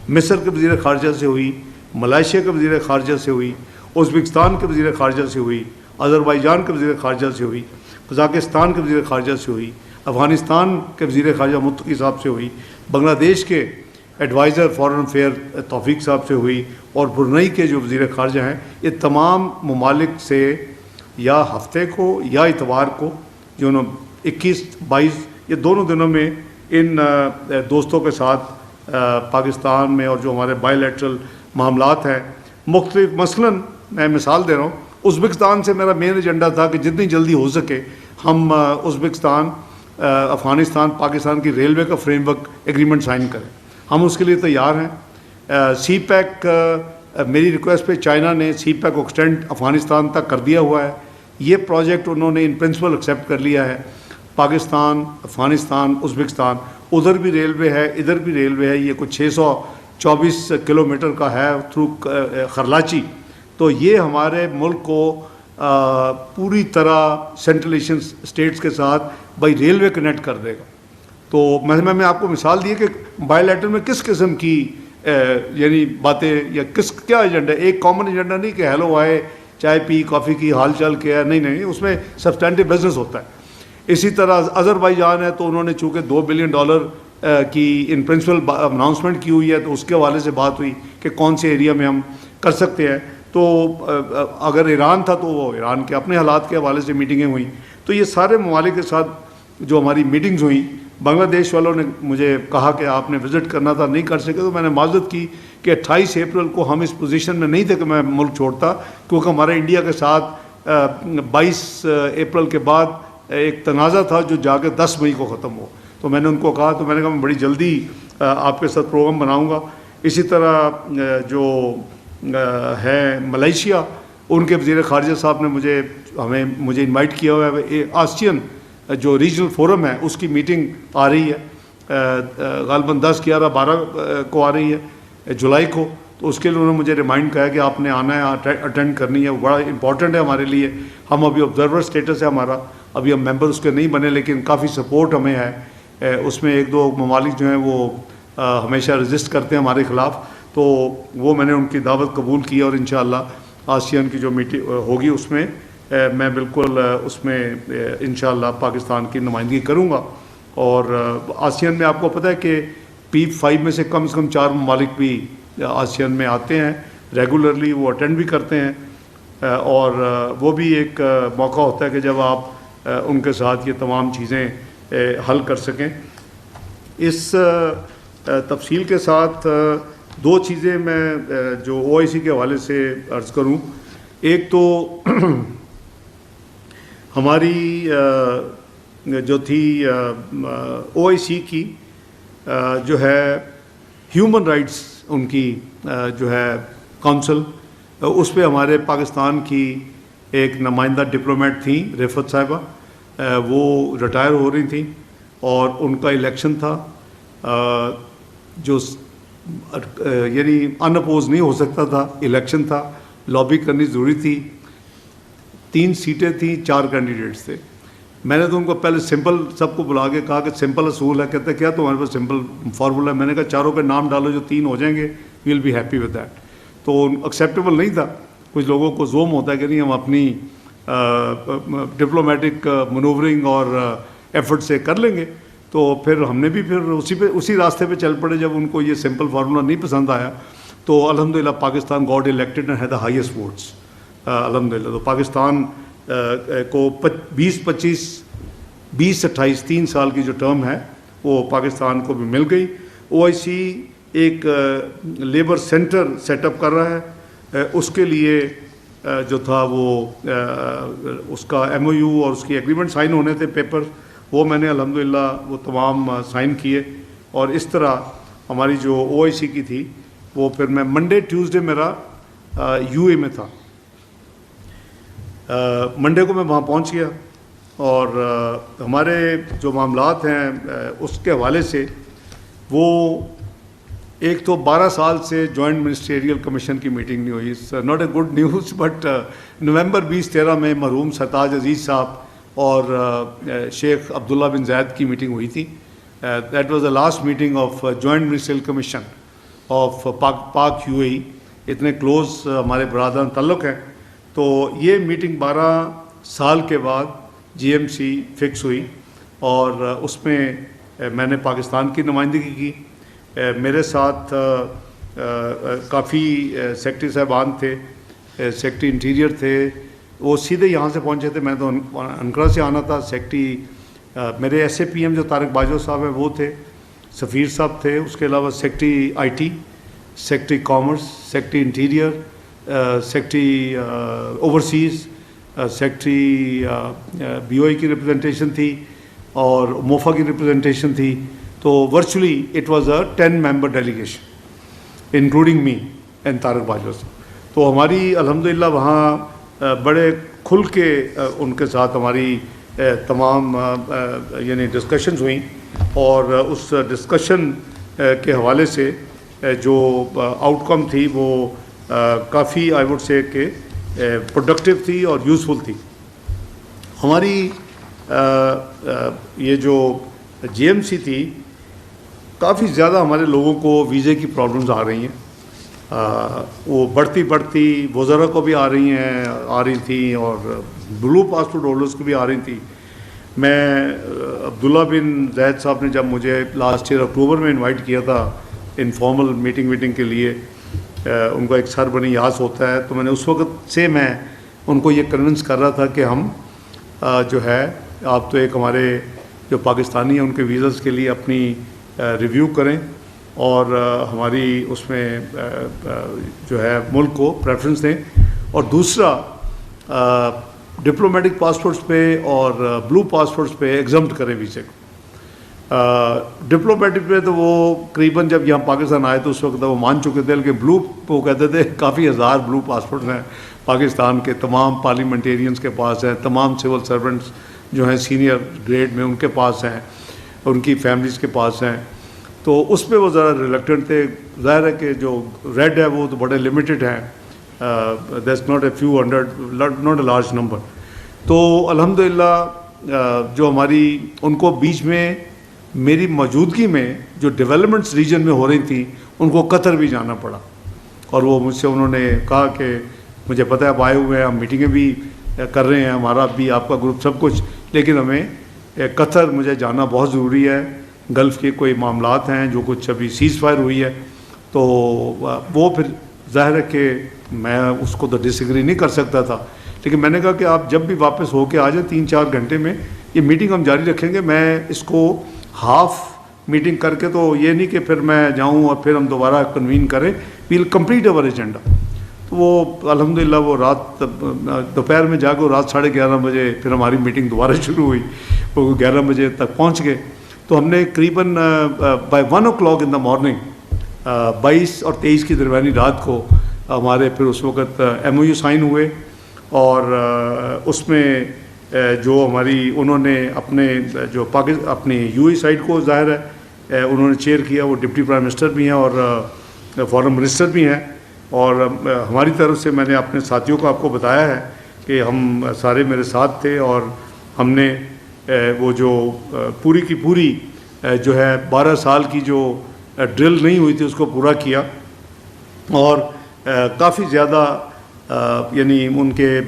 مصر کے وزیر خارجہ سے ہوئی، ملائیشیا کے وزیر خارجہ سے ہوئی، ازبکستان کے وزیر خارجہ سے ہوئی، آذربائیجان کے وزیر خارجہ سے ہوئی، قزاقستان کے وزیر خارجہ سے ہوئی، افغانستان کے وزیر خارجہ متقی صاحب سے ہوئی، بنگلہ دیش کے ایڈوائزر فارن افیئر توفیق صاحب سے ہوئی، اور برنئی کے جو وزیر خارجہ ہیں. یہ تمام ممالک سے یا ہفتے کو یا اتوار کو جو 21-22 یہ دونوں دنوں میں ان دوستوں کے ساتھ پاکستان میں اور جو ہمارے بائی لیٹرل معاملات ہیں مختلف، مثلاً میں مثال دے رہا ہوں، ازبکستان سے میرا مین ایجنڈا تھا کہ جتنی جلدی ہو سکے ہم ازبکستان، افغانستان، پاکستان کی ریلوے کا فریم ورک ایگریمنٹ سائن کریں. ہم اس کے لیے تیار ہیں. سی پیک میری ریکویسٹ پہ چائنا نے سی پیک کو ایکسٹینڈ افغانستان تک کر دیا ہوا ہے. یہ پروجیکٹ انہوں نے ان پرنسپل ایکسیپٹ کر لیا ہے. پاکستان، افغانستان، ازبکستان، ادھر بھی ریلوے ہے ادھر بھی ریلوے ہے. یہ کچھ 624 کلومیٹر کا ہے تھرو خرلاچی. تو یہ ہمارے ملک کو پوری طرح سینٹرل ایشین اسٹیٹس کے ساتھ بائی ریلوے کنیکٹ کر دے گا. تو میں آپ کو مثال دی کہ بائی لیٹرل میں کس قسم کی یعنی باتیں یا کیا ایجنڈا ہے. ایک کامن ایجنڈا نہیں کہ ہیلو آئے چائے پی کافی کی حال چال کیا، نہیں، اس میں سبسٹینٹیو بزنس ہوتا ہے. اسی طرح آذربائیجان ہے تو انہوں نے چونکہ $2 بلین کی ان پرنسپل اناؤنسمنٹ کی ہوئی ہے، تو اس کے حوالے سے بات ہوئی کہ کون سے ایریا میں ہم کر سکتے ہیں. تو اگر ایران تھا تو وہ ایران کے اپنے حالات کے حوالے سے میٹنگیں ہوئیں. تو یہ سارے ممالک کے ساتھ جو ہماری میٹنگز ہوئیں. بنگلہ دیش والوں نے مجھے کہا کہ آپ نے وزٹ کرنا تھا، نہیں کر سکے، تو میں نے معذرت کی کہ 28 اپریل کو ہم اس پوزیشن میں نہیں تھے کہ میں ملک چھوڑتا، کیونکہ ہمارے انڈیا کے ساتھ 22 اپریل کے بعد ایک تنازع تھا جو جا کے 10 مئی کو ختم ہو. تو میں نے ان کو کہا، تو میں نے کہا میں بڑی جلدی آپ کے ساتھ پروگرام بناؤں گا. اسی طرح جو ہے ملائیشیا، ان کے وزیر خارجہ صاحب نے مجھے انوائٹ کیا ہوا ہے. آسیان جو ریجنل فورم ہے اس کی میٹنگ آ رہی ہے غالباً 10، 11، 12 کو آ رہی ہے جولائی کو. تو اس کے لیے انہوں نے مجھے ریمائنڈ کیا کہ آپ نے آنا ہے، اٹینڈ کرنی ہے. بڑا امپورٹنٹ ہے ہمارے لیے. ہم ابھی آبزرور اسٹیٹس ہے ہمارا، ابھی ہم ممبر اس کے نہیں بنے، لیکن کافی سپورٹ ہمیں ہے. اس میں 1-2 ممالک جو ہیں وہ ہمیشہ رجسٹ کرتے ہیں ہمارے خلاف. تو وہ میں نے ان کی دعوت قبول کی، اور انشاءاللہ آسیان کی جو میٹنگ ہوگی اس میں میں بالکل اس میں انشاءاللہ پاکستان کی نمائندگی کروں گا. اور آسیان میں آپ کو پتہ ہے کہ P5 میں سے کم 4 ممالک بھی آسیان میں آتے ہیں ریگولرلی، وہ اٹینڈ بھی کرتے ہیں. اور وہ بھی ایک موقع ہوتا ہے کہ جب آپ ان کے ساتھ یہ تمام چیزیں حل کر سکیں. اس تفصیل کے ساتھ 2 چیزیں میں جو OIC کے حوالے سے عرض کروں. ایک تو ہماری جو تھی OIC کی جو ہے ہیومن رائٹس ان کی جو ہے کونسل، اس پہ ہمارے پاکستان کی ایک نمائندہ ڈپلومیٹ تھیں رفعت صاحبہ، وہ ریٹائر ہو رہی تھیں اور ان کا الیکشن تھا جو یعنی ان اپوز نہیں ہو سکتا تھا، الیکشن تھا، لابی کرنی ضروری تھی، 3 سیٹیں تھیں، 4 کینڈیڈیٹس تھے. میں نے تو ان کو پہلے سمپل سب کو بلا کے کہا کہ سمپل اصول ہے. کہتے کیا تمہارے پاس سمپل فارمولہ ہے؟ میں نے کہا چاروں کے نام ڈالو، جو 3 ہو جائیں گے we will be happy with that. تو ایکسیپٹیبل نہیں تھا. کچھ لوگوں کو زوم ہوتا ہے کہ نہیں ہم اپنی ڈپلومیٹک منورنگ اور ایفرٹ سے کر لیں گے. تو پھر ہم نے بھی پھر اسی راستے پہ چل پڑے. جب ان کو یہ سمپل فارمولہ نہیں پسند آیا تو الحمدللہ Pakistan got elected and had the highest votes الحمدللہ. تو پاکستان کو 20-28 3 سال کی جو ٹرم ہے وہ پاکستان کو بھی مل گئی. OIC ایک لیبر سینٹر سیٹ اپ کر رہا ہے. اس کے لیے جو تھا وہ اس کا MOU اور اس کی ایگریمنٹ سائن ہونے تھے پیپر، وہ میں نے الحمدللہ وہ تمام سائن کیے. اور اس طرح ہماری جو OIC کی تھی وہ پھر میں منڈے ٹیوزڈے میرا UAE میں تھا. منڈے کو میں وہاں پہنچ گیا اور ہمارے جو معاملات ہیں اس کے حوالے سے وہ ایک تو 12 سال سے جوائنٹ منسٹریل کمیشن کی میٹنگ نہیں ہوئی. It's not a good news, but November 2013 میں مرحوم سرتاج عزیز صاحب اور شیخ عبداللہ بن زید کی میٹنگ ہوئی تھی. That was the last meeting of joint ministerial commission of پاک UAE. اتنے کلوز ہمارے برادران تعلق ہیں. تو یہ میٹنگ 12 سال کے بعد GMC فکس ہوئی اور اس میں نے پاکستان کی نمائندگی کی. میرے ساتھ کافی سیکٹری صاحبان تھے، سیکٹری انٹیریئر تھے، وہ سیدھے یہاں سے پہنچے تھے. میں تو انقرہ سے آنا تھا. سیکٹری میرے SAPM جو طارق باجوہ صاحب ہیں وہ تھے، سفیر صاحب تھے. اس کے علاوہ secretary IT، secretary commerce, secretary interior, secretary overseas, secretary BOI کی ریپرزنٹیشن تھی اور موفا کی ریپرزنٹیشن تھی. تو virtually it was a 10 member delegation including me and Tariq Bajwa sahab. تو ہماری الحمدللہ وہاں بڑے کھل کے ان کے ساتھ ہماری تمام یعنی ڈسکشنز ہوئیں اور اس ڈسکشن کے حوالے سے جو آؤٹ کم تھی وہ کافی آئی ووڈ سے کہ پروڈکٹیو تھی اور یوزفل تھی. ہماری یہ جو GMC تھی کافی زیادہ ہمارے لوگوں کو ویزے کی پرابلمز آ رہی ہیں. وہ بڑھتی وزراء کو بھی آ رہی تھیں اور بلو پاسپورٹ ہولڈرز کو بھی آ رہی تھیں. میں عبداللہ بن زید صاحب نے جب مجھے لاسٹ ایئر اکتوبر میں انوائٹ کیا تھا انفارمل میٹنگ کے لیے، ان کو ایک سربراہ یاس ہوتا ہے، تو میں نے اس وقت سے میں ان کو یہ کنونس کر رہا تھا کہ ہم جو ہے آپ تو ایک ہمارے جو پاکستانی ہیں ان کے ویزاز کے لیے اپنی ریویو کریں اور ہماری اس میں جو ہے ملک کو پریفرنس دیں. اور دوسرا ڈپلومیٹک پاسپورٹس پہ اور بلو پاسپورٹس پہ ایگزمپٹ کریں ویزے کو. ڈپلومیٹک پہ تو وہ قریباً جب یہاں پاکستان آئے تو اس وقت وہ مان چکے تھے، لیکن بلو وہ کہتے تھے کافی ہزار بلو پاسپورٹس ہیں پاکستان کے. تمام پارلیمنٹیرینس کے پاس ہیں، تمام سول سرونٹس جو ہیں سینئر گریڈ میں ان کے پاس ہیں، ان کی فیملیز کے پاس ہیں. تو اس پہ وہ ذرا ریلیکٹنٹ تھے. ظاہر ہے کہ جو ریڈ ہے وہ تو بڑے لمیٹڈ ہیں، that's not a few hundred, not a large number. تو الحمدللہ جو ہماری ان کو بیچ میں میری موجودگی میں جو ڈیولپمنٹس ریجن میں ہو رہی تھیں ان کو قطر بھی جانا پڑا. اور وہ مجھ سے انہوں نے کہا کہ مجھے پتہ ہے آپ آئے ہوئے ہیں، ہم میٹنگیں بھی کر رہے ہیں، ہمارا بھی آپ کا گروپ سب کچھ، لیکن ہمیں قطر مجھے جانا بہت ضروری ہے. گلف کے کوئی معاملات ہیں جو کچھ ابھی سیز فائر ہوئی ہے. تو وہ پھر ظاہر ہے کہ میں اس کو تو ڈس ایگری نہیں کر سکتا تھا، لیکن میں نے کہا کہ آپ جب بھی واپس ہو کے آ جائیں 3-4 گھنٹے میں یہ میٹنگ ہم جاری رکھیں گے. میں اس کو ہاف میٹنگ کر کے تو یہ نہیں کہ پھر میں جاؤں اور پھر ہم دوبارہ کنوین کریں، ویل کمپلیٹ اوور ایجنڈا. تو وہ الحمدللہ وہ رات دوپہر میں جا کے رات 11:30 بجے پھر ہماری میٹنگ دوبارہ شروع ہوئی. وہ 11 بجے تک پہنچ گئے. تو ہم نے قریباً by 1 o'clock in the morning 22 اور 23 کی درمیانی رات کو ہمارے پھر اس وقت MOU سائن ہوئے. اور اس میں جو ہماری انہوں نے اپنے جو اپنی UAE سائڈ کو ظاہر ہے انہوں نے چیئر کیا. وہ ڈپٹی پرائم منسٹر بھی ہیں اور فارن منسٹر بھی ہیں. اور ہماری طرف سے میں نے اپنے ساتھیوں کو آپ کو بتایا ہے کہ ہم سارے میرے ساتھ تھے اور ہم نے وہ جو پوری کی پوری جو ہے 12 سال کی جو ڈرل نہیں ہوئی تھی اس کو پورا کیا. اور کافی زیادہ یعنی ان کے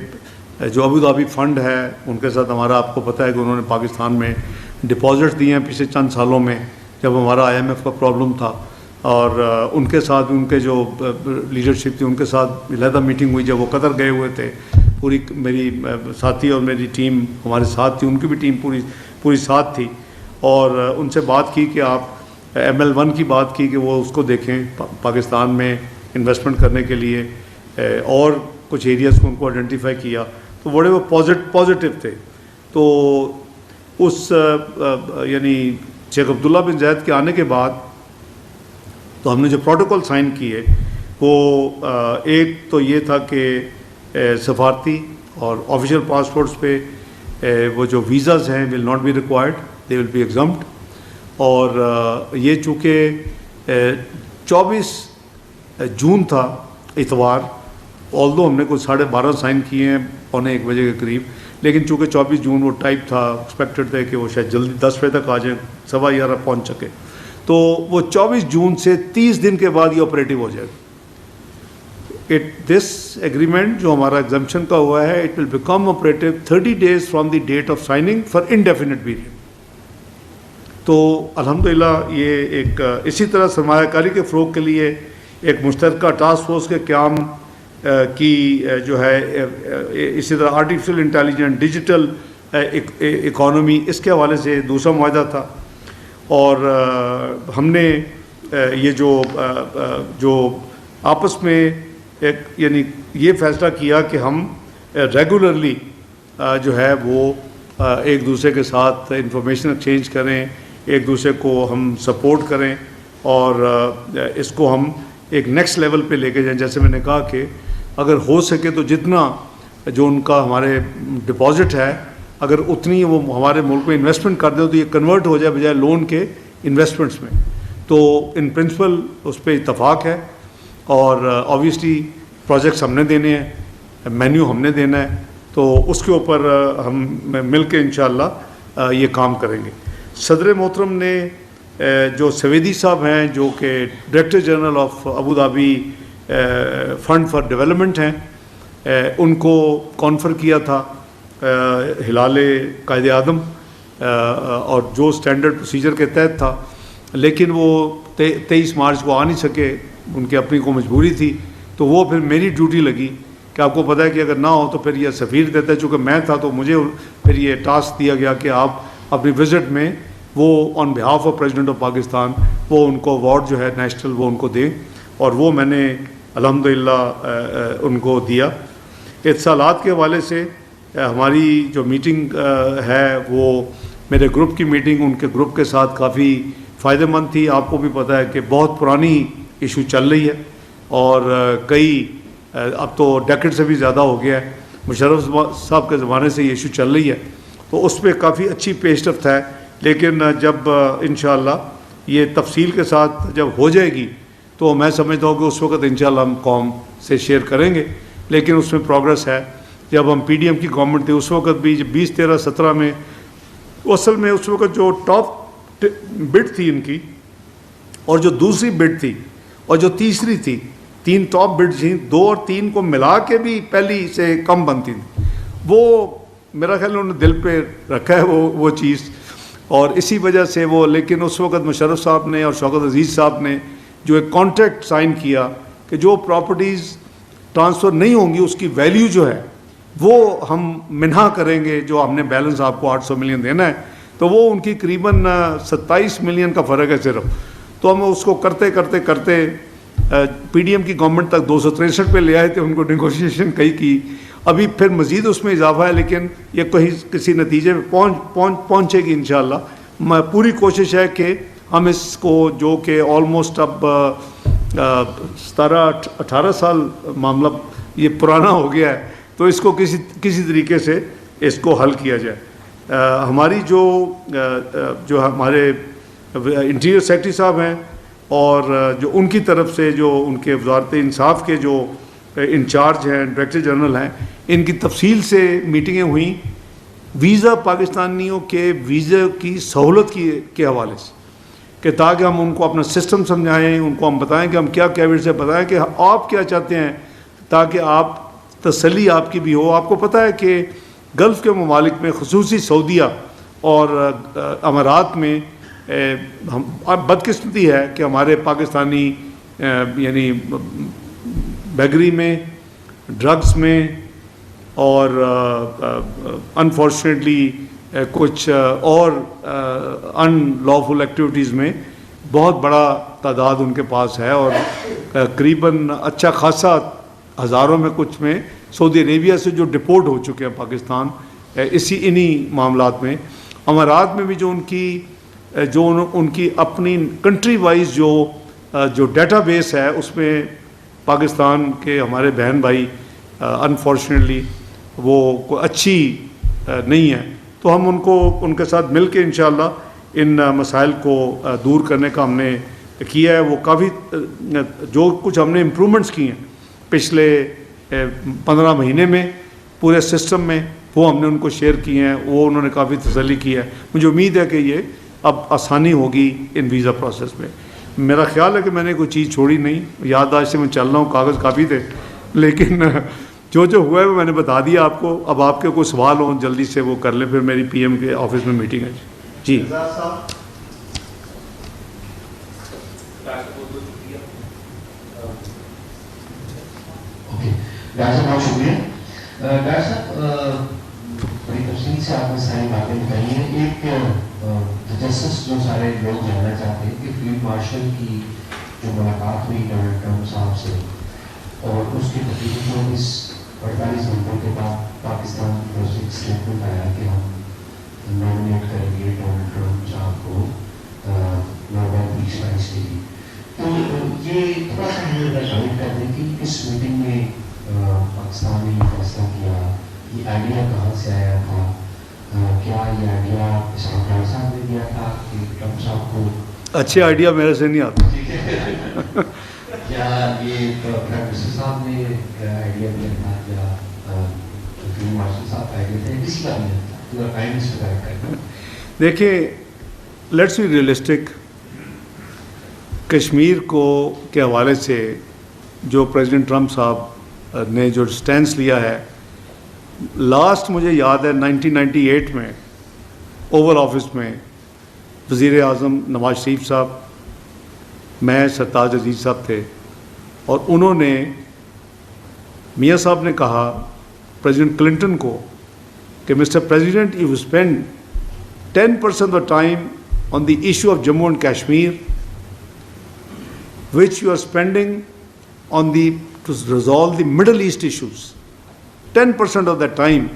جو ابو ظبی فنڈ ہے ان کے ساتھ ہمارا آپ کو پتہ ہے کہ انہوں نے پاکستان میں ڈپازٹ دیے ہیں پچھلے چند سالوں میں جب ہمارا IMF کا پرابلم تھا. اور ان کے ساتھ ان کے جو لیڈرشپ تھی ان کے ساتھ علیحدہ میٹنگ ہوئی جب وہ قطر گئے ہوئے تھے. پوری میری ساتھی اور میری ٹیم ہمارے ساتھ تھی, ان کی بھی ٹیم پوری ساتھ تھی. اور ان سے بات کی کہ آپ ML1 کی بات کی کہ وہ اس کو دیکھیں پاکستان میں انویسٹمنٹ کرنے کے لیے, اور کچھ ایریاز کو ان کو آئیڈینٹیفائی کیا تو بڑے وہ پازیٹیو تھے. تو اس یعنی شیخ عبداللہ بن زید کے آنے کے بعد تو ہم نے جو پروٹوکول سائن کیے وہ ایک تو یہ تھا کہ سفارتی اور آفیشیل پاسپورٹس پہ وہ جو ویزاز ہیں will not be required, they will be exempt. اور یہ چونکہ 24 جون تھا اتوار, آلدو ہم نے کچھ 12:30 سائن کیے ہیں 1:45 بجے کے قریب, لیکن چونکہ 24 جون وہ ٹائپ تھا, ایکسپیکٹڈ تھے کہ وہ شاید جلدی 10 بجے تک آ جائیں, 11:15 پہنچ سکے. تو وہ 24 جون سے 30 دن کے بعد یہ آپریٹو ہو جائے گا. دس ایگریمنٹ جو ہمارا ایگزمپشن کا ہوا ہے it will become operative 30 days from the debt of signing for indefinite period. تو الحمدللہ یہ ایک اسی طرح سرمایہ کاری کے فروغ کے لیے ایک مشترکہ ٹاسک فورس کے قیام کی جو ہے, اسی طرح آرٹیفیشل انٹیلیجنس, ڈیجیٹل اکانومی, اس کے حوالے سے دوسرا معاہدہ تھا. اور ہم نے یہ جو آپس میں ایک یعنی یہ فیصلہ کیا کہ ہم ریگولرلی جو ہے وہ ایک دوسرے کے ساتھ انفارمیشن ایکسچینج کریں, ایک دوسرے کو ہم سپورٹ کریں اور اس کو ہم ایک نیکسٹ لیول پہ لے کے جائیں. جیسے میں نے کہا کہ اگر ہو سکے تو جتنا جو ان کا ہمارے ڈپازٹ ہے اگر اتنی وہ ہمارے ملک میں انویسٹمنٹ کر دے تو یہ کنورٹ ہو جائے بجائے لون کے انویسٹمنٹس میں. تو ان پرنسپل اس پہ اتفاق ہے. اور آبویسلی پروجیکٹس ہم نے دینے ہیں, مینیو ہم نے دینا ہے, تو اس کے اوپر ہم مل کے انشاءاللہ یہ کام کریں گے. صدر محترم نے جو سویدی صاحب ہیں جو کہ director general of Abu Dhabi Fund for Development ہیں, ان کو کانفر کیا تھا ہلال قائد اعظم اور جو اسٹینڈرڈ پروسیجر کے تحت تھا, لیکن وہ 23 مارچ کو آ نہیں سکے, ان کی اپنی کو مجبوری تھی. تو وہ پھر میری ڈیوٹی لگی کہ آپ کو پتہ ہے کہ اگر نہ ہو تو پھر یہ سفیر دیتا ہے, چونکہ میں تھا تو مجھے پھر یہ ٹاسک دیا گیا کہ آپ اپنی وزٹ میں وہ on behalf of president of Pakistan وہ ان کو ایوارڈ جو ہے نیشنل وہ ان کو دیں, اور وہ میں نے الحمدللہ ان کو دیا. اتصالات کے حوالے سے ہماری جو میٹنگ ہے وہ میرے گروپ کی میٹنگ ان کے گروپ کے ساتھ کافی فائدہ مند تھی. آپ کو بھی پتہ ہے کہ بہت پرانی ایشو چل رہی ہے اور کئی اب تو ڈیکیڈ سے بھی زیادہ ہو گیا ہے, مشرف صاحب کے زمانے سے یہ ایشو چل رہی ہے, تو اس پہ کافی اچھی پیش رفت ہے. لیکن جب انشاءاللہ یہ تفصیل کے ساتھ جب ہو جائے گی تو میں سمجھتا ہوں کہ اس وقت انشاءاللہ ہم قوم سے شیئر کریں گے. لیکن اس میں پروگرس ہے. جب ہم PDM کی گورنمنٹ تھی اس وقت بھی 20, 13, 17 میں اصل میں اس وقت جو ٹاپ بڈ تھی ان کی اور جو دوسری بڈ تھی اور جو تیسری تھی, 3 ٹاپ بڈ تھیں, 2 اور 3 کو ملا کے بھی پہلی سے کم بنتی تھی. وہ میرا خیال انہوں نے دل پہ رکھا ہے وہ چیز, اور اسی وجہ سے وہ. لیکن اس وقت مشرف صاحب نے اور شوکت عزیز صاحب نے جو ایک کانٹریکٹ سائن کیا کہ جو پراپرٹیز ٹرانسفر نہیں ہوں گی اس کی ویلیو جو ہے وہ ہم منہا کریں گے, جو ہم نے بیلنس آپ کو 800 ملین دینا ہے, تو وہ ان کی قریباً 27 ملین کا فرق ہے صرف. تو ہم اس کو کرتے کرتے کرتے PDM کی گورنمنٹ تک 263 پہ لے آئے تھے, ان کو نیگوشیشن کئی کی. ابھی پھر مزید اس میں اضافہ ہے, لیکن یہ کسی نتیجے میں پہنچے گی انشاءاللہ. میں پوری کوشش ہے کہ ہم اس کو جو کہ آلموسٹ اب 17-18 سال معاملہ یہ پرانا ہو گیا ہے, تو اس کو کسی طریقے سے اس کو حل کیا جائے. ہماری جو ہمارے انٹیریئر سیکرٹری صاحب ہیں، اور جو ان کی طرف سے جو ان کے وزارت انصاف کے جو انچارج ہیں، ڈائریکٹر جنرل ہیں، ان کی تفصیل سے میٹنگیں ہوئیں ویزا پاکستانیوں کے ویزا کی سہولت کے حوالے سے، کہ تاکہ ہم ان کو اپنا سسٹم سمجھائیں، ان کو ہم بتائیں کہ ہم کیا کیبنٹ سے بتائیں کہ آپ کیا چاہتے ہیں، تاکہ آپ تسلی آپ کی بھی ہو۔ آپ کو پتہ ہے کہ گلف کے ممالک میں، خصوصی سعودیہ اور امارات میں، اب بدقسمتی ہے کہ ہمارے پاکستانی یعنی بیگری میں، ڈرگس میں، اور انفارچونیٹلی کچھ اور ان لافل ایکٹیویٹیز میں بہت بڑا تعداد ان کے پاس ہے، اور قریباً اچھا خاصا ہزاروں میں کچھ میں سعودی عربیہ سے جو ڈپورٹ ہو چکے ہیں پاکستان انہی معاملات میں۔ امارات میں بھی جو ان کی اپنی کنٹری وائز جو ڈیٹا بیس ہے، اس میں پاکستان کے ہمارے بہن بھائی انفارچونیٹلی وہ کوئی اچھی نہیں ہے، تو ہم ان کے ساتھ مل کے انشاءاللہ ان مسائل کو دور کرنے کا ہم نے کیا ہے۔ وہ کافی جو کچھ ہم نے امپرومنٹس کی ہیں پچھلے 15 مہینے میں پورے سسٹم میں، وہ ہم نے ان کو شیئر کیے ہیں، وہ انہوں نے کافی تسلی کی ہے۔ مجھے امید ہے کہ یہ اب آسانی ہوگی ان ویزا پروسیس میں۔ میرا خیال ہے کہ میں نے کوئی چیز چھوڑی نہیں، یادداشت سے میں چل رہا ہوں، کاغذ کافی تھے، لیکن جو ہوا ہے وہ میں نے بتا دیا آپ کو۔ اب آپ کے کوئی سوال ہوں جلدی سے وہ کر لیں، پھر میری پی ایم کے آفس میں میٹنگ ہے۔ جی ڈاکٹر صاحب بہت شکریہ۔ ڈاکٹر صاحب بڑی تفصیل سے آپ نے ساری باتیں بتائی ہیں۔ ایک تجسس جو سارے لوگ جاننا چاہتے ہیں کہ فیلڈ مارشل کی جو ملاقات ہوئی ڈونلڈ ٹرمپ صاحب سے، اور اس کے تقریباً 48 گھنٹوں کے بعد پاکستان کی طرف سے ایک اسٹیٹمنٹ آیا کہ ہم نامنیٹ کریں گے ڈونلڈ ٹرمپ صاحب کو نوبل پیس پرائز کے لیے۔ تو یہ تھوڑا سا ہمیں گائڈ کر دیں کہ کس میٹنگ میں پاکستان نے یہ فیصلہ کیا، یہ آئیڈیا کہاں سے آیا تھا، کیا یہ آئیڈیا اسحاق ڈار صاحب نے دیا تھا کہ ٹرمپ صاحب کو؟ اچھے آئیڈیا میرے سے نہیں آتے۔ کیا یہ پرائم منسٹر صاحب نے آئیڈیا دیا تھا، یا فیلڈ مارشل صاحب کا آئیڈیا تھا، کسی کا نہیں تھا؟ پورا پرائم منسٹر کا کرنا۔ دیکھیں، لیٹس بی ریئلسٹک۔ کشمیر کے حوالے سے جو پریزیڈنٹ ٹرمپ صاحب نے جو سٹینس لیا ہے، لاسٹ مجھے یاد ہے 1998 میں اوول آفس میں وزیر اعظم نواز شریف صاحب، میں، سرتاج عزیز صاحب تھے، اور انہوں نے میاں صاحب نے کہا پریزیڈنٹ کلنٹن کو کہ mister president, you spend 10% of time on the issue of Jammu and Kashmir which you are spending on to resolve the Middle East issues. 10% of that time,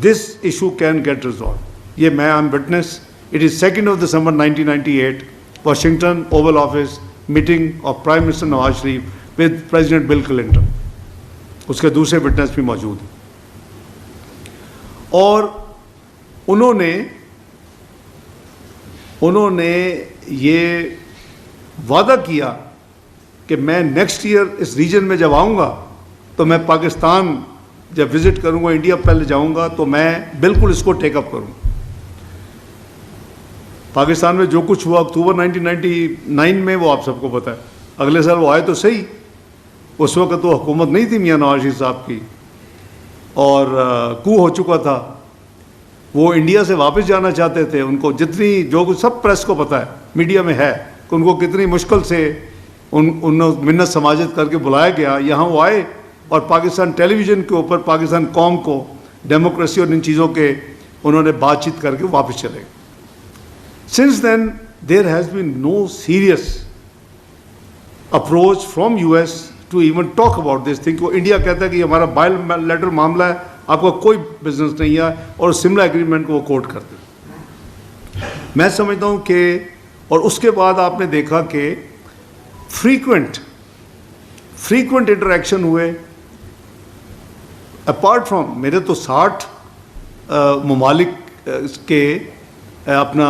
this issue can get resolved. یہ میں am witness. It is 2nd of December 1998, Washington Oval Office, meeting of Prime Minister Nawaz Sharif with President Bill Clinton. اس کے دوسرے witness بھی موجود ہیں، اور انہوں نے یہ وعدہ کیا کہ میں نیکسٹ ایئر اس ریجن میں جب آؤں گا تو میں پاکستان جب وزٹ کروں گا، انڈیا پہلے جاؤں گا، تو میں بالکل اس کو ٹیک اپ کروں۔ پاکستان میں جو کچھ ہوا اکتوبر 1999 میں، وہ آپ سب کو پتہ ہے۔ اگلے سال وہ آئے تو صحیح، اس وقت تو حکومت نہیں تھی میاں نواز شریف صاحب کی، اور کو ہو چکا تھا۔ وہ انڈیا سے واپس جانا چاہتے تھے، ان کو جتنی جو کچھ سب پریس کو پتہ ہے، میڈیا میں ہے، کہ ان کو کتنی مشکل سے منت سماجت کر کے بلایا گیا۔ یہاں وہ آئے اور پاکستان ٹیلی ویژن کے اوپر پاکستان قوم کو ڈیموکریسی اور ان چیزوں کے انہوں نے بات چیت کر کے واپس چلے گئے۔ Since then there has been no serious approach from US to even talk about this thing. India کہتا ہے کہ یہ ہمارا بائل لیٹر معاملہ ہے، آپ کا کوئی بزنس نہیں ہے، اور سملا ایگریمنٹ کو وہ کوٹ کرتے ہیں۔ میں سمجھتا ہوں کہ، اور اس کے بعد آپ نے دیکھا کہ فریکوینٹ انٹریکشن ہوئے، اپارٹ فرام میرے تو 60 ممالک کے اپنا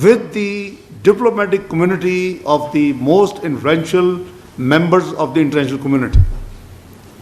with the diplomatic community of the most influential members of the international community.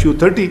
Su-30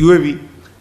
UAV,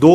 2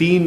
3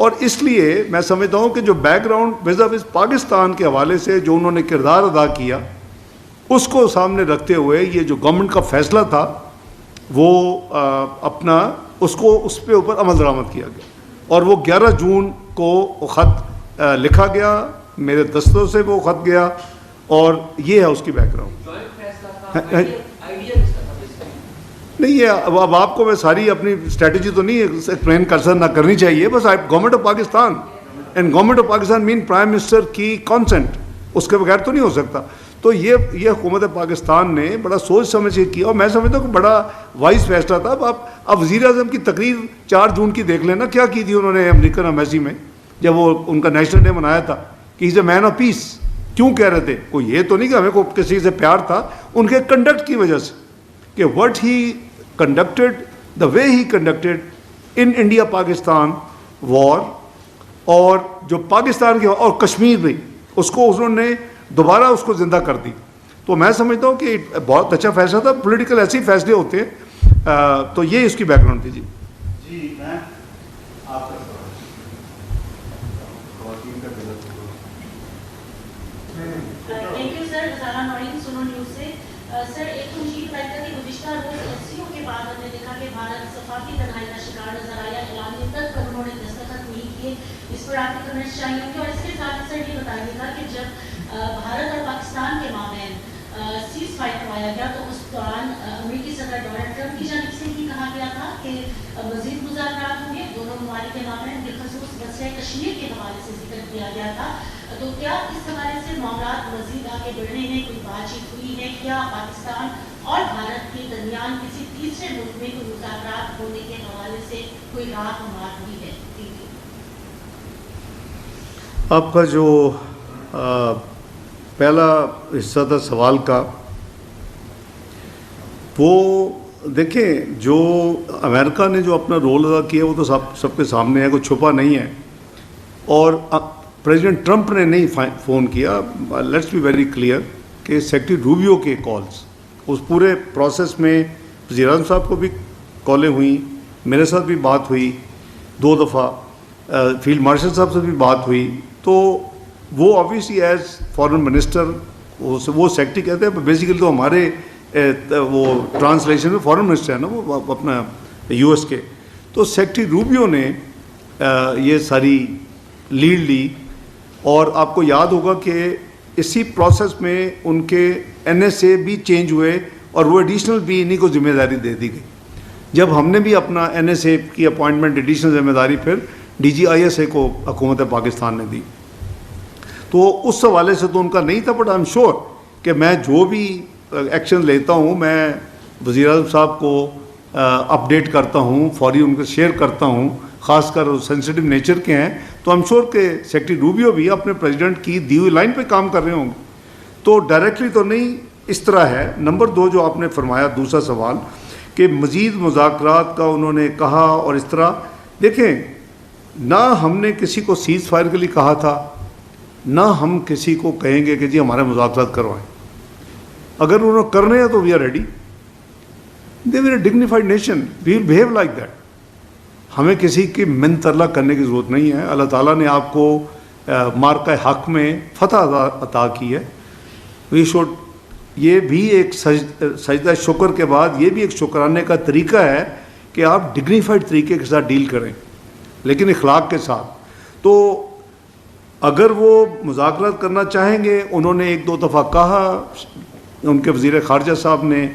اور اس لیے میں سمجھتا ہوں کہ جو بیک گراؤنڈ وز پاکستان کے حوالے سے جو انہوں نے کردار ادا کیا اس کو سامنے رکھتے ہوئے یہ جو گورنمنٹ کا فیصلہ تھا وہ اپنا اس پہ اوپر عمل درآمد کیا گیا، اور وہ 11 جون کو خط لکھا گیا، میرے دستوں سے وہ خط گیا، اور یہ ہے اس کی بیک گراؤنڈ۔ نہیں یہ اب آپ کو میں ساری اپنی اسٹریٹجی تو نہیں ایکسپلین نہ کرنی چاہیے، بس government of Pakistan and government of Pakistan مین پرائم منسٹر کی کانسنٹ، اس کے بغیر تو نہیں ہو سکتا۔ تو یہ حکومت پاکستان نے بڑا سوچ سمجھ کے کیا، اور میں سمجھتا ہوں کہ بڑا وائز فیصلہ تھا۔ اب وزیر اعظم کی تقریر 4 جون کی دیکھ لینا، کیا کی تھی انہوں نے امریکن ایمبیسی میں جب وہ ان کا نیشنل ڈے منایا تھا کہ از اے مین آف پیس۔ کیوں کہہ رہے تھے؟ کوئی یہ تو نہیں کہ ہمیں کو کسی سے پیار تھا، ان کے کنڈکٹ کی وجہ سے، کہ what he conducted, the way he conducted in India Pakistan war, اور جو پاکستان کے اور کشمیر میں اس کو انہوں نے دوبارہ اس کو زندہ کر دی۔ تو میں سمجھتا ہوں کہ بہت اچھا فیصلہ تھا۔ پولیٹیکل ایسے ہی فیصلے ہوتے ہیں، تو یہ اس کی بیک گراؤنڈ تھی۔ جی میں آپ کا تھینک یو سر، رسالہ نورین سنو نیوز سے۔ سر ایک تو مجھے بتائیے گا کہ گزشتہ روز ایس سی او کے بعد ہم نے دیکھا کہ بھارت صفاقی تنہائی کا شکار نظر آیا، اعلامیہ تک پر انہوں نے دستخط نہیں کیے، اس پر آپ کے کمنٹس چاہیے ہوں گے۔ اور اس کے ساتھ سر یہ بتائیے گا کہ جب بھارت اور پاکستان کے مابین سیز فائر کروایا گیا تو اس دوران امریکی صدر ڈونلڈ ٹرمپ کی جانب سے یہ کہا گیا تھا کہ مزید مذاکرات ہوں گے دونوں ممالک کے مابین، بالخصوص مسئلہ کشمیر کے حوالے سے ذکر کیا گیا تھا۔ تو کیا اس حوالے سے معاملات مزید آگے بڑھنے ہیں، کوئی بات چیت ہوئی ہے؟ کیا پاکستان اور بھارت کے درمیان کسی تیسرے ملک میں کوئی مذاکرات ہونے کے حوالے سے کوئی راہ ہموار ہوئی ہے؟ آپ کا جو پہلا حصہ تھا سوال کا، وہ دیکھیں جو امریکہ نے جو اپنا رول ادا کیا وہ تو سب کے سامنے ہے، کوئی چھپا نہیں ہے، اور پریزیڈنٹ ٹرمپ نے نہیں فون کیا۔ لیٹس بی ویری کلیئر کہ سیکرٹری روبیو کے کالز اس پورے پروسیس میں وزیر اعظم صاحب کو بھی کالیں ہوئیں، میرے ساتھ بھی بات ہوئی 2 دفعہ، فیلڈ مارشل صاحب سے بھی بات ہوئی۔ تو وہ آبویسلی ایز فارن منسٹر وہ سیکرٹری کہتے ہیں، بیسیکلی تو ہمارے وہ ٹرانسلیشن میں فارن منسٹر ہے نا وہ اپنا یو ایس کے، تو سیکرٹری روبیو نے یہ ساری لیڈ لی، اور آپ کو یاد ہوگا کہ اسی پروسیس میں ان کے این ایس اے بھی چینج ہوئے، اور وہ ایڈیشنل بھی انہیں کو ذمہ داری دے دی گئی۔ جب ہم نے بھی اپنا این ایس اے کی اپوائنٹمنٹ ایڈیشنل ذمہ داری پھر D G I S A کو حکومت پاکستان نے دی، تو اس حوالے سے تو ان کا نہیں تھا، بٹ آئی ایم شیور کہ میں جو بھی ایکشن لیتا ہوں میں وزیر اعظم صاحب کو اپڈیٹ کرتا ہوں، فوری ان کو شیئر کرتا ہوں، خاص کر سینسٹیو نیچر کے ہیں، تو آئی ایم شیور کہ سیکرٹری روبیو بھی اپنے پریزیڈنٹ کی دی ہوئی لائن پہ کام کر رہے ہوں گے۔ تو ڈائریکٹلی تو نہیں اس طرح ہے۔ نمبر 2 جو آپ نے فرمایا دوسرا سوال کہ مزید مذاکرات کا انہوں نے کہا، اور اس طرح دیکھیں نہ ہم نے کسی کو سیز فائر کے لیے کہا تھا، نہ ہم کسی کو کہیں گے کہ جی ہمارے مذاکرات کروائیں۔ اگر انہوں نے کرنے ہیں تو we are ready, they were a dignified nation, we will behave like that. ہمیں کسی کی منترلہ کرنے کی ضرورت نہیں ہے۔ اللہ تعالیٰ نے آپ کو مارکہ حق میں فتح عطا کی ہے، وی شوڈ، یہ بھی ایک سجدہ شکر کے بعد یہ بھی ایک شکرانے کا طریقہ ہے کہ آپ ڈگنیفائڈ طریقے کے ساتھ ڈیل کریں، لیکن اخلاق کے ساتھ۔ تو اگر وہ مذاکرات کرنا چاہیں گے، انہوں نے 1-2 دفعہ کہا ان کے وزیر خارجہ صاحب نے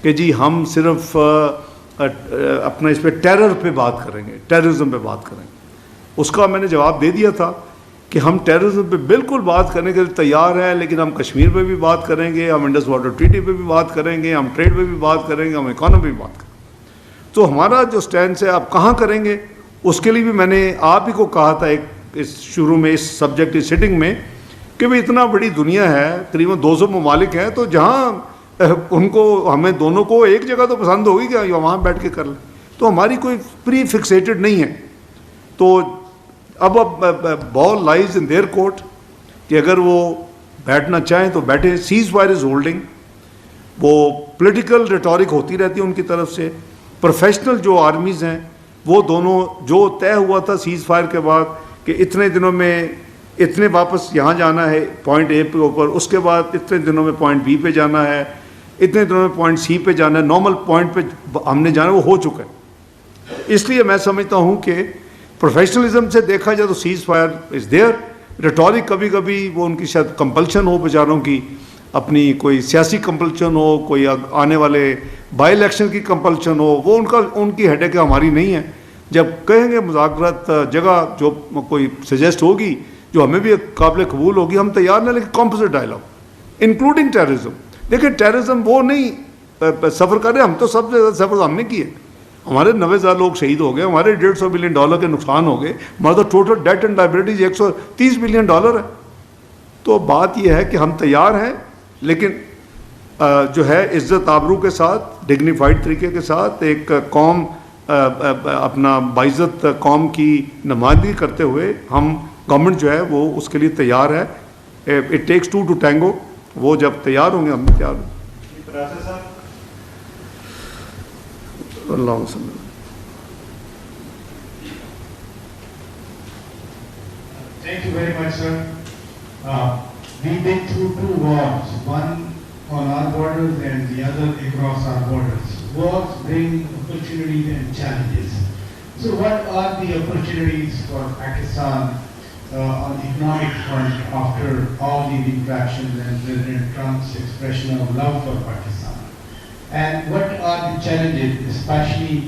کہ جی ہم صرف اپنا اس پہ ٹیرر پہ بات کریں گے، ٹیررزم پہ بات کریں گے۔ اس کا میں نے جواب دے دیا تھا کہ ہم ٹیررزم پہ بالکل بات کرنے کے لیے تیار ہیں، لیکن ہم کشمیر پہ بھی بات کریں گے، ہم انڈس واٹر ٹریٹی پہ بھی بات کریں گے، ہم ٹریڈ پہ بھی بات کریں گے، ہم اکانومی پہ بھی بات کریں گے۔ تو ہمارا جو سٹینڈ ہے آپ کہاں کریں گے، اس کے لیے بھی میں نے آپ ہی کو کہا تھا ایک اس شروع میں اس سبجیکٹ اس سیٹنگ میں کہ بھئی اتنا بڑی دنیا ہے، تقریباً 200 ممالک ہیں، تو جہاں ان کو ہمیں دونوں کو ایک جگہ تو پسند ہوگی کہ وہاں بیٹھ کے کر لیں، تو ہماری کوئی پری فکسیٹڈ نہیں ہے۔ تو اب بال لائز ان دیئر کورٹ کہ اگر وہ بیٹھنا چاہیں تو بیٹھے۔ سیز فائر از ہولڈنگ، وہ پولیٹیکل ریٹورک ہوتی رہتی ہے ان کی طرف سے، پروفیشنل جو آرمیز ہیں وہ دونوں جو طے ہوا تھا سیز فائر کے بعد کہ اتنے دنوں میں اتنے واپس یہاں جانا ہے پوائنٹ اے کے اوپر, اس کے بعد اتنے دنوں میں پوائنٹ بی پہ جانا ہے, اتنے دنوں میں پوائنٹ سی پہ جانا ہے, نارمل پوائنٹ پہ ہم نے جانا, وہ ہو چکا ہے. اس لیے میں سمجھتا ہوں کہ پروفیشنلزم سے دیکھا جائے تو cease fire is there. Rhetoric کبھی کبھی وہ ان کی شاید کمپلشن ہو بیچاروں کی, اپنی کوئی سیاسی کمپلشن ہو, کوئی آنے والے بائی الیکشن کی کمپلشن ہو, وہ ان کی ہیڈیک ہماری نہیں ہے. جب کہیں گے مذاکرات جگہ جو کوئی سجیسٹ ہوگی جو ہمیں بھی قابل قبول ہوگی, ہم تیار ہیں, لیکن کمپوزٹ ڈائلاگ انکلوڈنگ ٹیررزم. دیکھیں ٹیررزم وہ نہیں سفر کر رہے, ہم تو سب سے زیادہ سفر ہم نے کیے. ہمارے 90,000 لوگ شہید ہو گئے, ہمارے $150 بلین کے نقصان ہو گئے, ہمارا تو total debt and liabilities $130 billion ہے. تو بات یہ ہے کہ ہم تیار ہیں, لیکن جو ہے عزت آبرو کے ساتھ, ڈگنیفائڈ طریقے کے ساتھ, ایک قوم اپنا باعزت قوم کی نمائندگی کرتے ہوئے ہم گورنمنٹ جو ہے وہ اس کے لیے تیار ہے. It takes two to tango. وہ جب تیار ہوں گے ہم بھی تیار ہوں گے. پراسد صاحب اللہ وسلم. Thank you very much, sir. We've been through 2 wars, one on our borders and the other across our borders. Wars bring opportunities and challenges. So what are the opportunities for Pakistan on the economic front after all these interactions and President Trump's expression of love for Pakistan? And what are the challenges, especially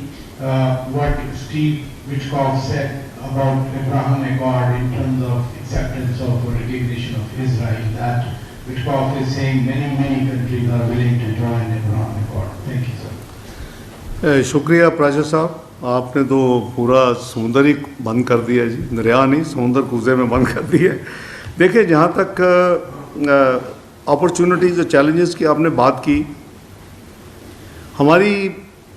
what Steve Witkoff said about Abraham Accord in terms of acceptance of or recognition of Israel, that Witkoff is saying many countries are willing to join Abraham Accord. Thank you, sir. شکریہ پراشد صاحب, آپ نے تو پورا سمندر ہی بند کر دیا جی, دریا نہیں سمندر کوزے میں بند کر دیا. دیکھیں جہاں تک اپرچونٹیز اور چیلنجز کی آپ نے بات کی, ہماری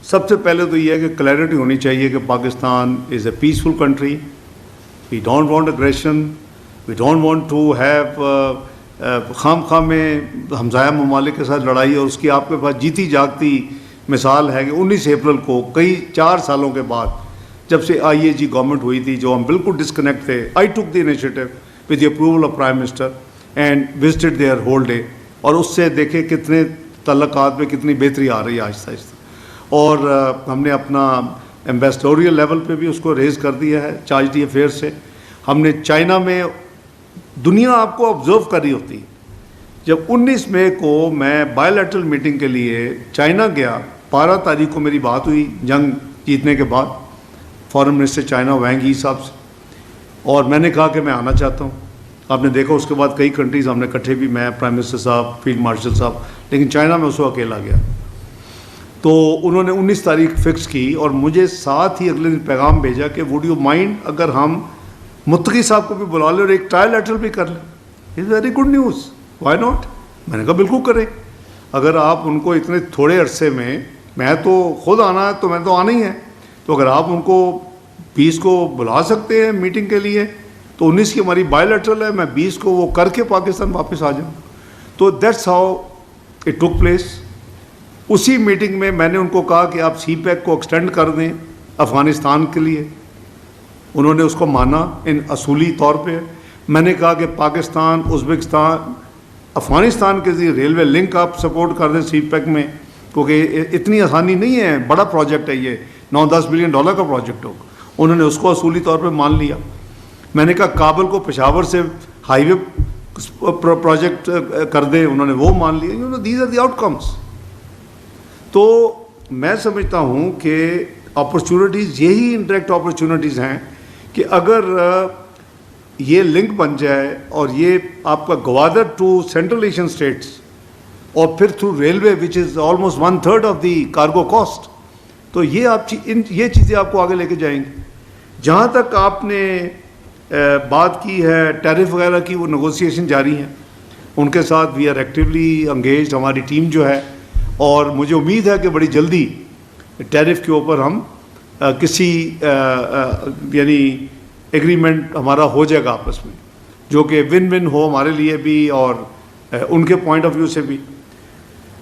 سب سے پہلے تو یہ ہے کہ کلیئرٹی ہونی چاہیے کہ Pakistan is a peaceful country. We don't want aggression, we don't want to have خام میں ہمسایہ ممالک کے ساتھ لڑائی. اور اس کی آپ کے پاس جیتی جاگتی مثال ہے کہ 19 اپریل کو کئی 4 سالوں کے بعد جب سے IAG گورنمنٹ ہوئی تھی, جو ہم بالکل ڈسکنیکٹ تھے, I took the initiative with the approval of prime minister and visited there whole day. اور اس سے دیکھیں کتنے تعلقات میں کتنی بہتری آ رہی ہے آہستہ آہستہ. اور ہم نے اپنا ایمبیسڈوریل لیول پہ بھی اس کو ریز کر دیا ہے چارج دی افیئر سے. ہم نے چائنا میں, دنیا آپ کو آبزرو کر رہی ہوتی ہے. جب 19 مئی کو میں بائی لیٹرل میٹنگ کے لیے چائنا گیا, 12 تاریخ کو میری بات ہوئی جنگ جیتنے کے بعد فارن منسٹر چائنا وینگ ای صاحب سے, اور میں نے کہا کہ میں آنا چاہتا ہوں. آپ نے دیکھا اس کے بعد کئی کنٹریز ہم نے اکٹھے بھی, میں پرائم منسٹر صاحب, فیلڈ مارشل صاحب, لیکن چائنا میں اس کو اکیلا گیا. تو انہوں نے 19 تاریخ فکس کی, اور مجھے ساتھ ہی اگلے دن پیغام بھیجا کہ ووڈ یو مائنڈ اگر ہم متقی صاحب کو بھی بلا لیں اور ایک ٹرائل لیٹرل بھی کر لیں. It's very good news, why not. میں نے کہا بالکل کریں. اگر آپ ان کو اتنے تھوڑے عرصے میں تو خود آنا ہے تو میں تو آنا ہی ہے, تو اگر آپ ان کو 20 کو بلا سکتے ہیں میٹنگ کے لیے, تو 19 کی ہماری بائی لیٹرل ہے, میں 20 کو وہ کر کے پاکستان واپس آ جاؤں. تو that's how it took place. اسی میٹنگ میں میں نے ان کو کہا کہ آپ سی پیک کو ایکسٹینڈ کر دیں افغانستان کے لیے. انہوں نے اس کو مانا ان اصولی طور پہ. میں نے کہا کہ پاکستان, ازبکستان, افغانستان کے ذریعے ریلوے لنک آپ سپورٹ کر دیں سی پیک میں, کیونکہ اتنی آسانی نہیں ہے, بڑا پروجیکٹ ہے یہ, $9-10 بلین کا پروجیکٹ ہوگا. انہوں نے اس کو اصولی طور پہ مان لیا. میں نے کہا کابل کو پشاور سے ہائی وے پروجیکٹ کر دیں, انہوں نے وہ مان لیا. دیز آر دی آؤٹ کمس. تو میں سمجھتا ہوں کہ اپرچونٹیز یہی انڈائریکٹ اپرچونٹیز ہیں کہ اگر یہ لنک بن جائے اور یہ آپ کا Gwadar to central Asian states اور پھر through railway which is almost 1/3 of the cargo cost, تو یہ چیزیں آپ کو آگے لے کے جائیں گی. جہاں تک آپ نے بات کی ہے ٹیرف وغیرہ کی, وہ نیگوسیشن جاری ہیں, ان کے ساتھ وی آر ایکٹیولی انگیجڈ, ہماری ٹیم جو ہے. اور مجھے امید ہے کہ بڑی جلدی ٹیرف کے اوپر ہم کسی یعنی ایگریمنٹ ہمارا ہو جائے گا آپس میں, جو کہ ون ون ہو ہمارے لیے بھی اور ان کے پوائنٹ آف ویو سے بھی.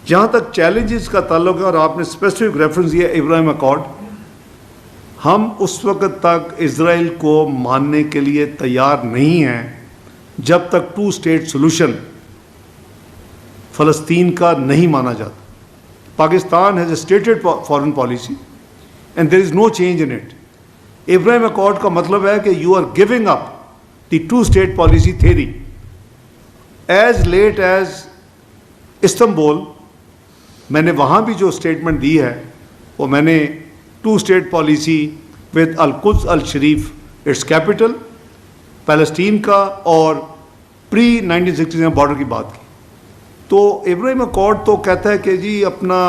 جہاں تک چیلنجز کا تعلق ہے, اور آپ نے اسپیسیفک ریفرنس دیا ابراہیم اکارڈ, ہم اس وقت تک اسرائیل کو ماننے کے لیے تیار نہیں ہیں جب تک 2 اسٹیٹ سولوشن فلسطین کا نہیں مانا جاتا. Pakistan has a stated foreign policy and there is no change in it. Ibrahim accord کا مطلب ہے کہ you are giving up the 2 state policy theory. As late as Istanbul میں نے وہاں بھی جو اسٹیٹمنٹ دی ہے وہ میں نے 2 اسٹیٹ پالیسی ود القدس الشریف اٹس کیپٹل پیلسٹین کا اور پری 1967 بارڈر کی بات کی. تو ابراہیم اکارڈ تو کہتا ہے کہ جی اپنا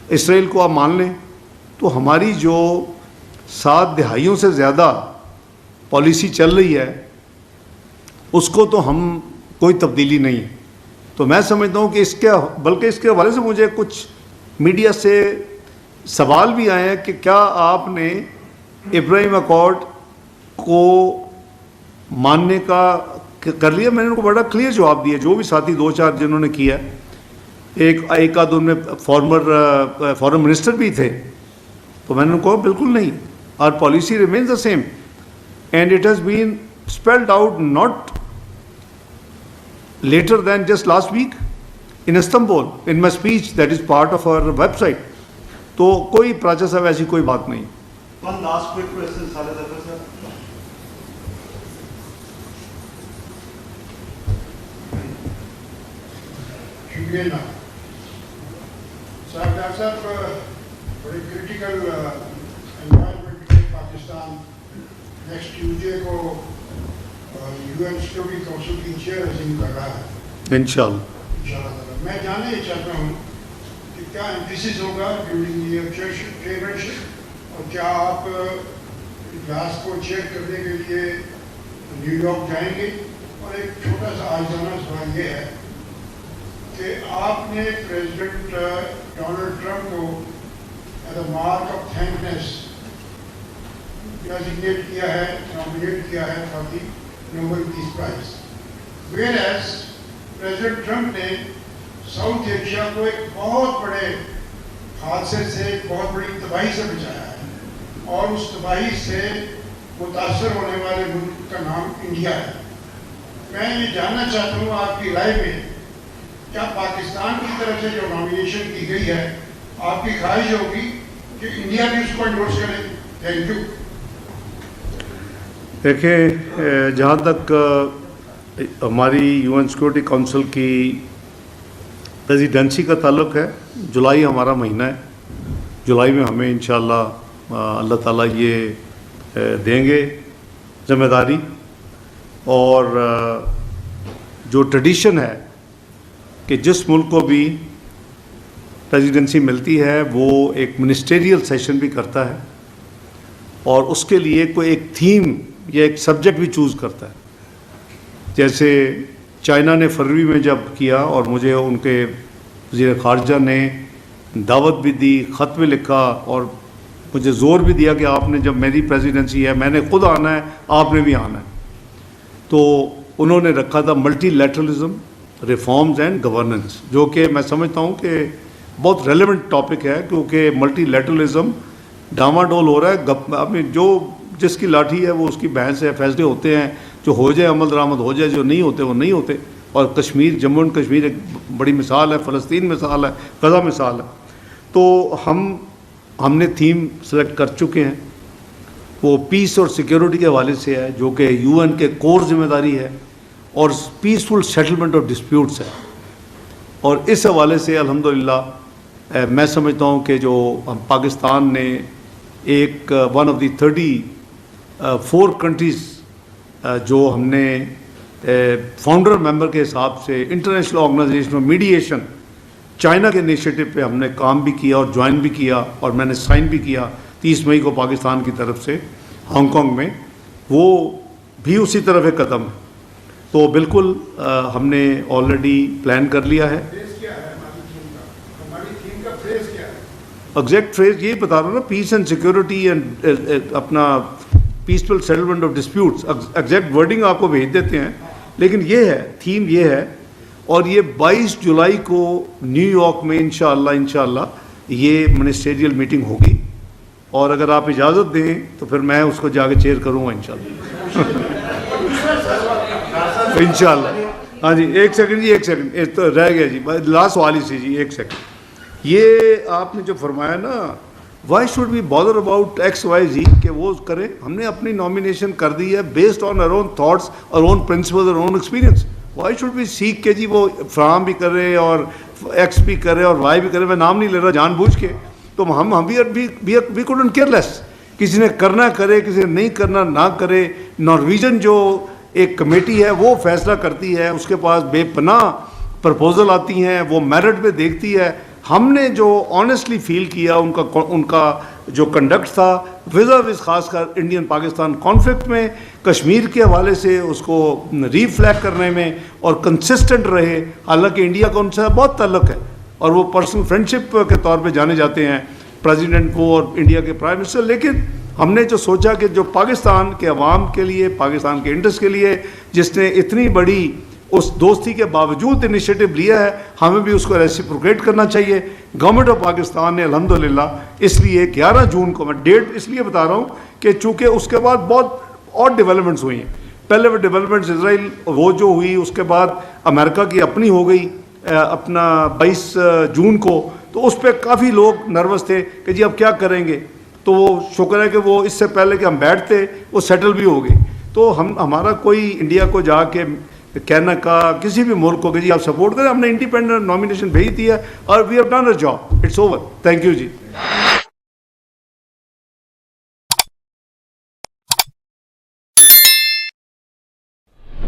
اسرائیل کو آپ مان لیں. تو ہماری جو 7 دہائیوں سے زیادہ پالیسی چل رہی ہے اس کو تو ہم کوئی تبدیلی نہیں ہے. تو میں سمجھتا ہوں کہ بلکہ اس کے حوالے سے مجھے کچھ میڈیا سے سوال بھی آئے ہیں کہ کیا آپ نے ابراہیم اکارڈ کو ماننے کا کر لیا. میں نے ان کو بڑا کلیئر جواب دیا, جو بھی ساتھی 2-4 جنہوں نے کیا. ایک آدھ ان میں فارن منسٹر بھی تھے. تو میں نے ان کو کہا بالکل نہیں, our policy remains the same and it has been spelled out not later than just last week in Istanbul in my speech that is part of our website. تو کوئی پراچا صاحب ایسی کوئی بات نہیں. One last quick question, Saleh Zafar sir. شکریہ جناب. Doctor صاحب, بڑی کریٹیکل انوائرمنٹ میں پاکستان نیکسٹ ٹیوزڈے کو UN سیکورٹی کونسل کی چیئر عظیم کر رہا ہے انشاءاللہ. میں جاننا یہ چاہتا ہوں کہ کیا ایمفیسس ہوگا ڈیورنگ یہ چیئرشپ, اور کیا آپ اجلاس کو چیئر کرنے کے لیے نیو یارک جائیں گے. اور ایک چھوٹا سا آجزانہ سوال یہ ہے کہ آپ نے پریزیڈنٹ ڈونلڈ ٹرمپ کو as a mark of thankfulness designate کیا ہے, نامنیٹ کیا ہے for the Nobel peace prize, whereas president Trump نے ساؤتھ ایشیا کو ایک بہت بڑے حادثے سے, ایک بہت بڑی تباہی سے بچایا ہے, اور اس تباہی سے متاثر ہونے والے ملک کا نام انڈیا ہے. میں یہ جاننا چاہتا ہوں آپ کی رائے میں کیا پاکستان کی طرف سے جو نامینیشن کی گئی ہے آپ کی خواہش ہوگی کہ انڈیا بھی اس کو انڈورس کرے. Thank you. دیکھیں, جہاں تک ہماری UN سیکورٹی کونسل کی پریزیڈنسی کا تعلق ہے, جولائی ہمارا مہینہ ہے. جولائی میں ہمیں انشاءاللہ اللہ تعالیٰ یہ دیں گے ذمہ داری. اور جو ٹریڈیشن ہے کہ جس ملک کو بھی پریزیڈنسی ملتی ہے وہ ایک منسٹریل سیشن بھی کرتا ہے, اور اس کے لیے کوئی ایک تھیم یا ایک سبجیکٹ بھی چوز کرتا ہے. جیسے چائنا نے فروری میں جب کیا, اور مجھے ان کے وزیر خارجہ نے دعوت بھی دی, خط بھی لکھا, اور مجھے زور بھی دیا کہ آپ نے, جب میری پریزیڈنسی ہے میں نے خود آنا ہے, آپ نے بھی آنا ہے. تو انہوں نے رکھا تھا multi literalism, reforms and governance, جو کہ میں سمجھتا ہوں کہ بہت ریلیونٹ ٹاپک ہے, کیونکہ ملٹی لیٹرلزم ڈاما ڈول ہو رہا ہے. اب جو جس کی لاٹھی ہے وہ اس کی بحث ہے, فیصلے ہوتے ہیں, جو ہو جائے عمل درآمد ہو جائے, جو نہیں ہوتے وہ نہیں ہوتے. اور کشمیر, جموں اینڈ کشمیر ایک بڑی مثال ہے, فلسطین مثال ہے, غزہ مثال ہے. تو ہم نے تھیم سلیکٹ کر چکے ہیں, وہ پیس اور سیکیورٹی کے حوالے سے ہے, جو کہ UN کے کور ذمہ داری ہے, اور پیسفل سیٹلمنٹ آف ڈسپیوٹس ہے. اور اس حوالے سے الحمدللہ میں سمجھتا ہوں کہ جو پاکستان نے ایک ون آف دی 34 کنٹریز جو ہم نے فاؤنڈر ممبر کے حساب سے international organisation of mediation China کے انیشیٹو پہ ہم نے کام بھی کیا اور جوائن بھی کیا, اور میں نے سائن بھی کیا 30 مئی کو پاکستان کی طرف سے ہانگ کانگ میں, وہ بھی اسی طرف ایک قدم ہے. تو بالکل ہم نے آلریڈی پلان کر لیا ہے. ایگزیکٹ فریز یہی بتا رہا ہوں نا, پیس اینڈ سیکورٹی اینڈ اپنا peaceful settlement of disputes. Exact wording آپ کو بھیج دیتے ہیں, لیکن یہ ہے تھیم, یہ ہے. اور یہ 22 جولائی کو نیو یارک میں انشاءاللہ یہ منسٹریل میٹنگ ہوگی, اور اگر آپ اجازت دیں تو پھر میں اس کو جا کے چیئر کروں گا انشاءاللہ. ہاں جی ایک سیکنڈ جی، ایک سیکنڈ تو رہ گیا جی، لاسٹ سوال ہی سی جی، ایک سیکنڈ. یہ آپ نے جو فرمایا نا why should we bother about X Y Z کہ وہ کرے. ہم نے اپنی نامینیشن کر دی ہے بیسڈ آن اور اون تھاٹس اور اون پرنسپل اور own experience. Why should we سیکھ کے جی وہ فرام بھی کرے اور ایکس بھی کرے اور وائی بھی کرے. میں نام نہیں لے رہا جان بوجھ کے. تو ہم وی کوڈنٹ کیئر لیس. کسی نے کرنا کرے، کسی نے نہیں کرنا نہ کرے. نارویجن جو ایک کمیٹی ہے وہ فیصلہ کرتی ہے، اس کے پاس بے پناہ پرپوزل آتی ہیں، وہ میرٹ پہ دیکھتی ہے. ہم نے جو آنیسٹلی فیل کیا ان کا جو کنڈکٹ تھا وز خاص کر انڈین پاکستان کانفلکٹ میں، کشمیر کے حوالے سے اس کو ری فلیگ کرنے میں اور کنسسٹنٹ رہے. حالانکہ انڈیا کا ان سے بہت تعلق ہے اور وہ پرسنل فرینڈشپ کے طور پہ جانے جاتے ہیں پریزیڈنٹ کو اور انڈیا کے پرائم منسٹر. لیکن ہم نے جو سوچا کہ جو پاکستان کے عوام کے لیے، پاکستان کے انٹرسٹ کے لیے جس نے اتنی بڑی اس دوستی کے باوجود انیشیٹو لیا ہے، ہمیں بھی اس کو ریسیپروکیٹ کرنا چاہیے. گورنمنٹ آف پاکستان نے الحمدللہ اس لیے 11 جون کو، میں ڈیٹ اس لیے بتا رہا ہوں کہ چونکہ اس کے بعد بہت اور ڈیولپمنٹس ہوئی ہیں. پہلے وہ ڈیولپمنٹس اسرائیل وہ جو ہوئی، اس کے بعد امریکہ کی اپنی ہو گئی اپنا 22 جون کو. تو اس پہ کافی لوگ نروس تھے کہ جی اب کیا کریں گے. تو شکر ہے کہ وہ اس سے پہلے کہ ہم بیٹھتے وہ سیٹل بھی ہو گئی. تو ہمارا کوئی انڈیا کو جا کے کہنا کا کسی بھی ملک کو کہ جی آپ سپورٹ کریں. ہم نے انڈیپینڈنٹ نامینیشن بھیج دی ہے اور we have done a job. It's over. Thank you G.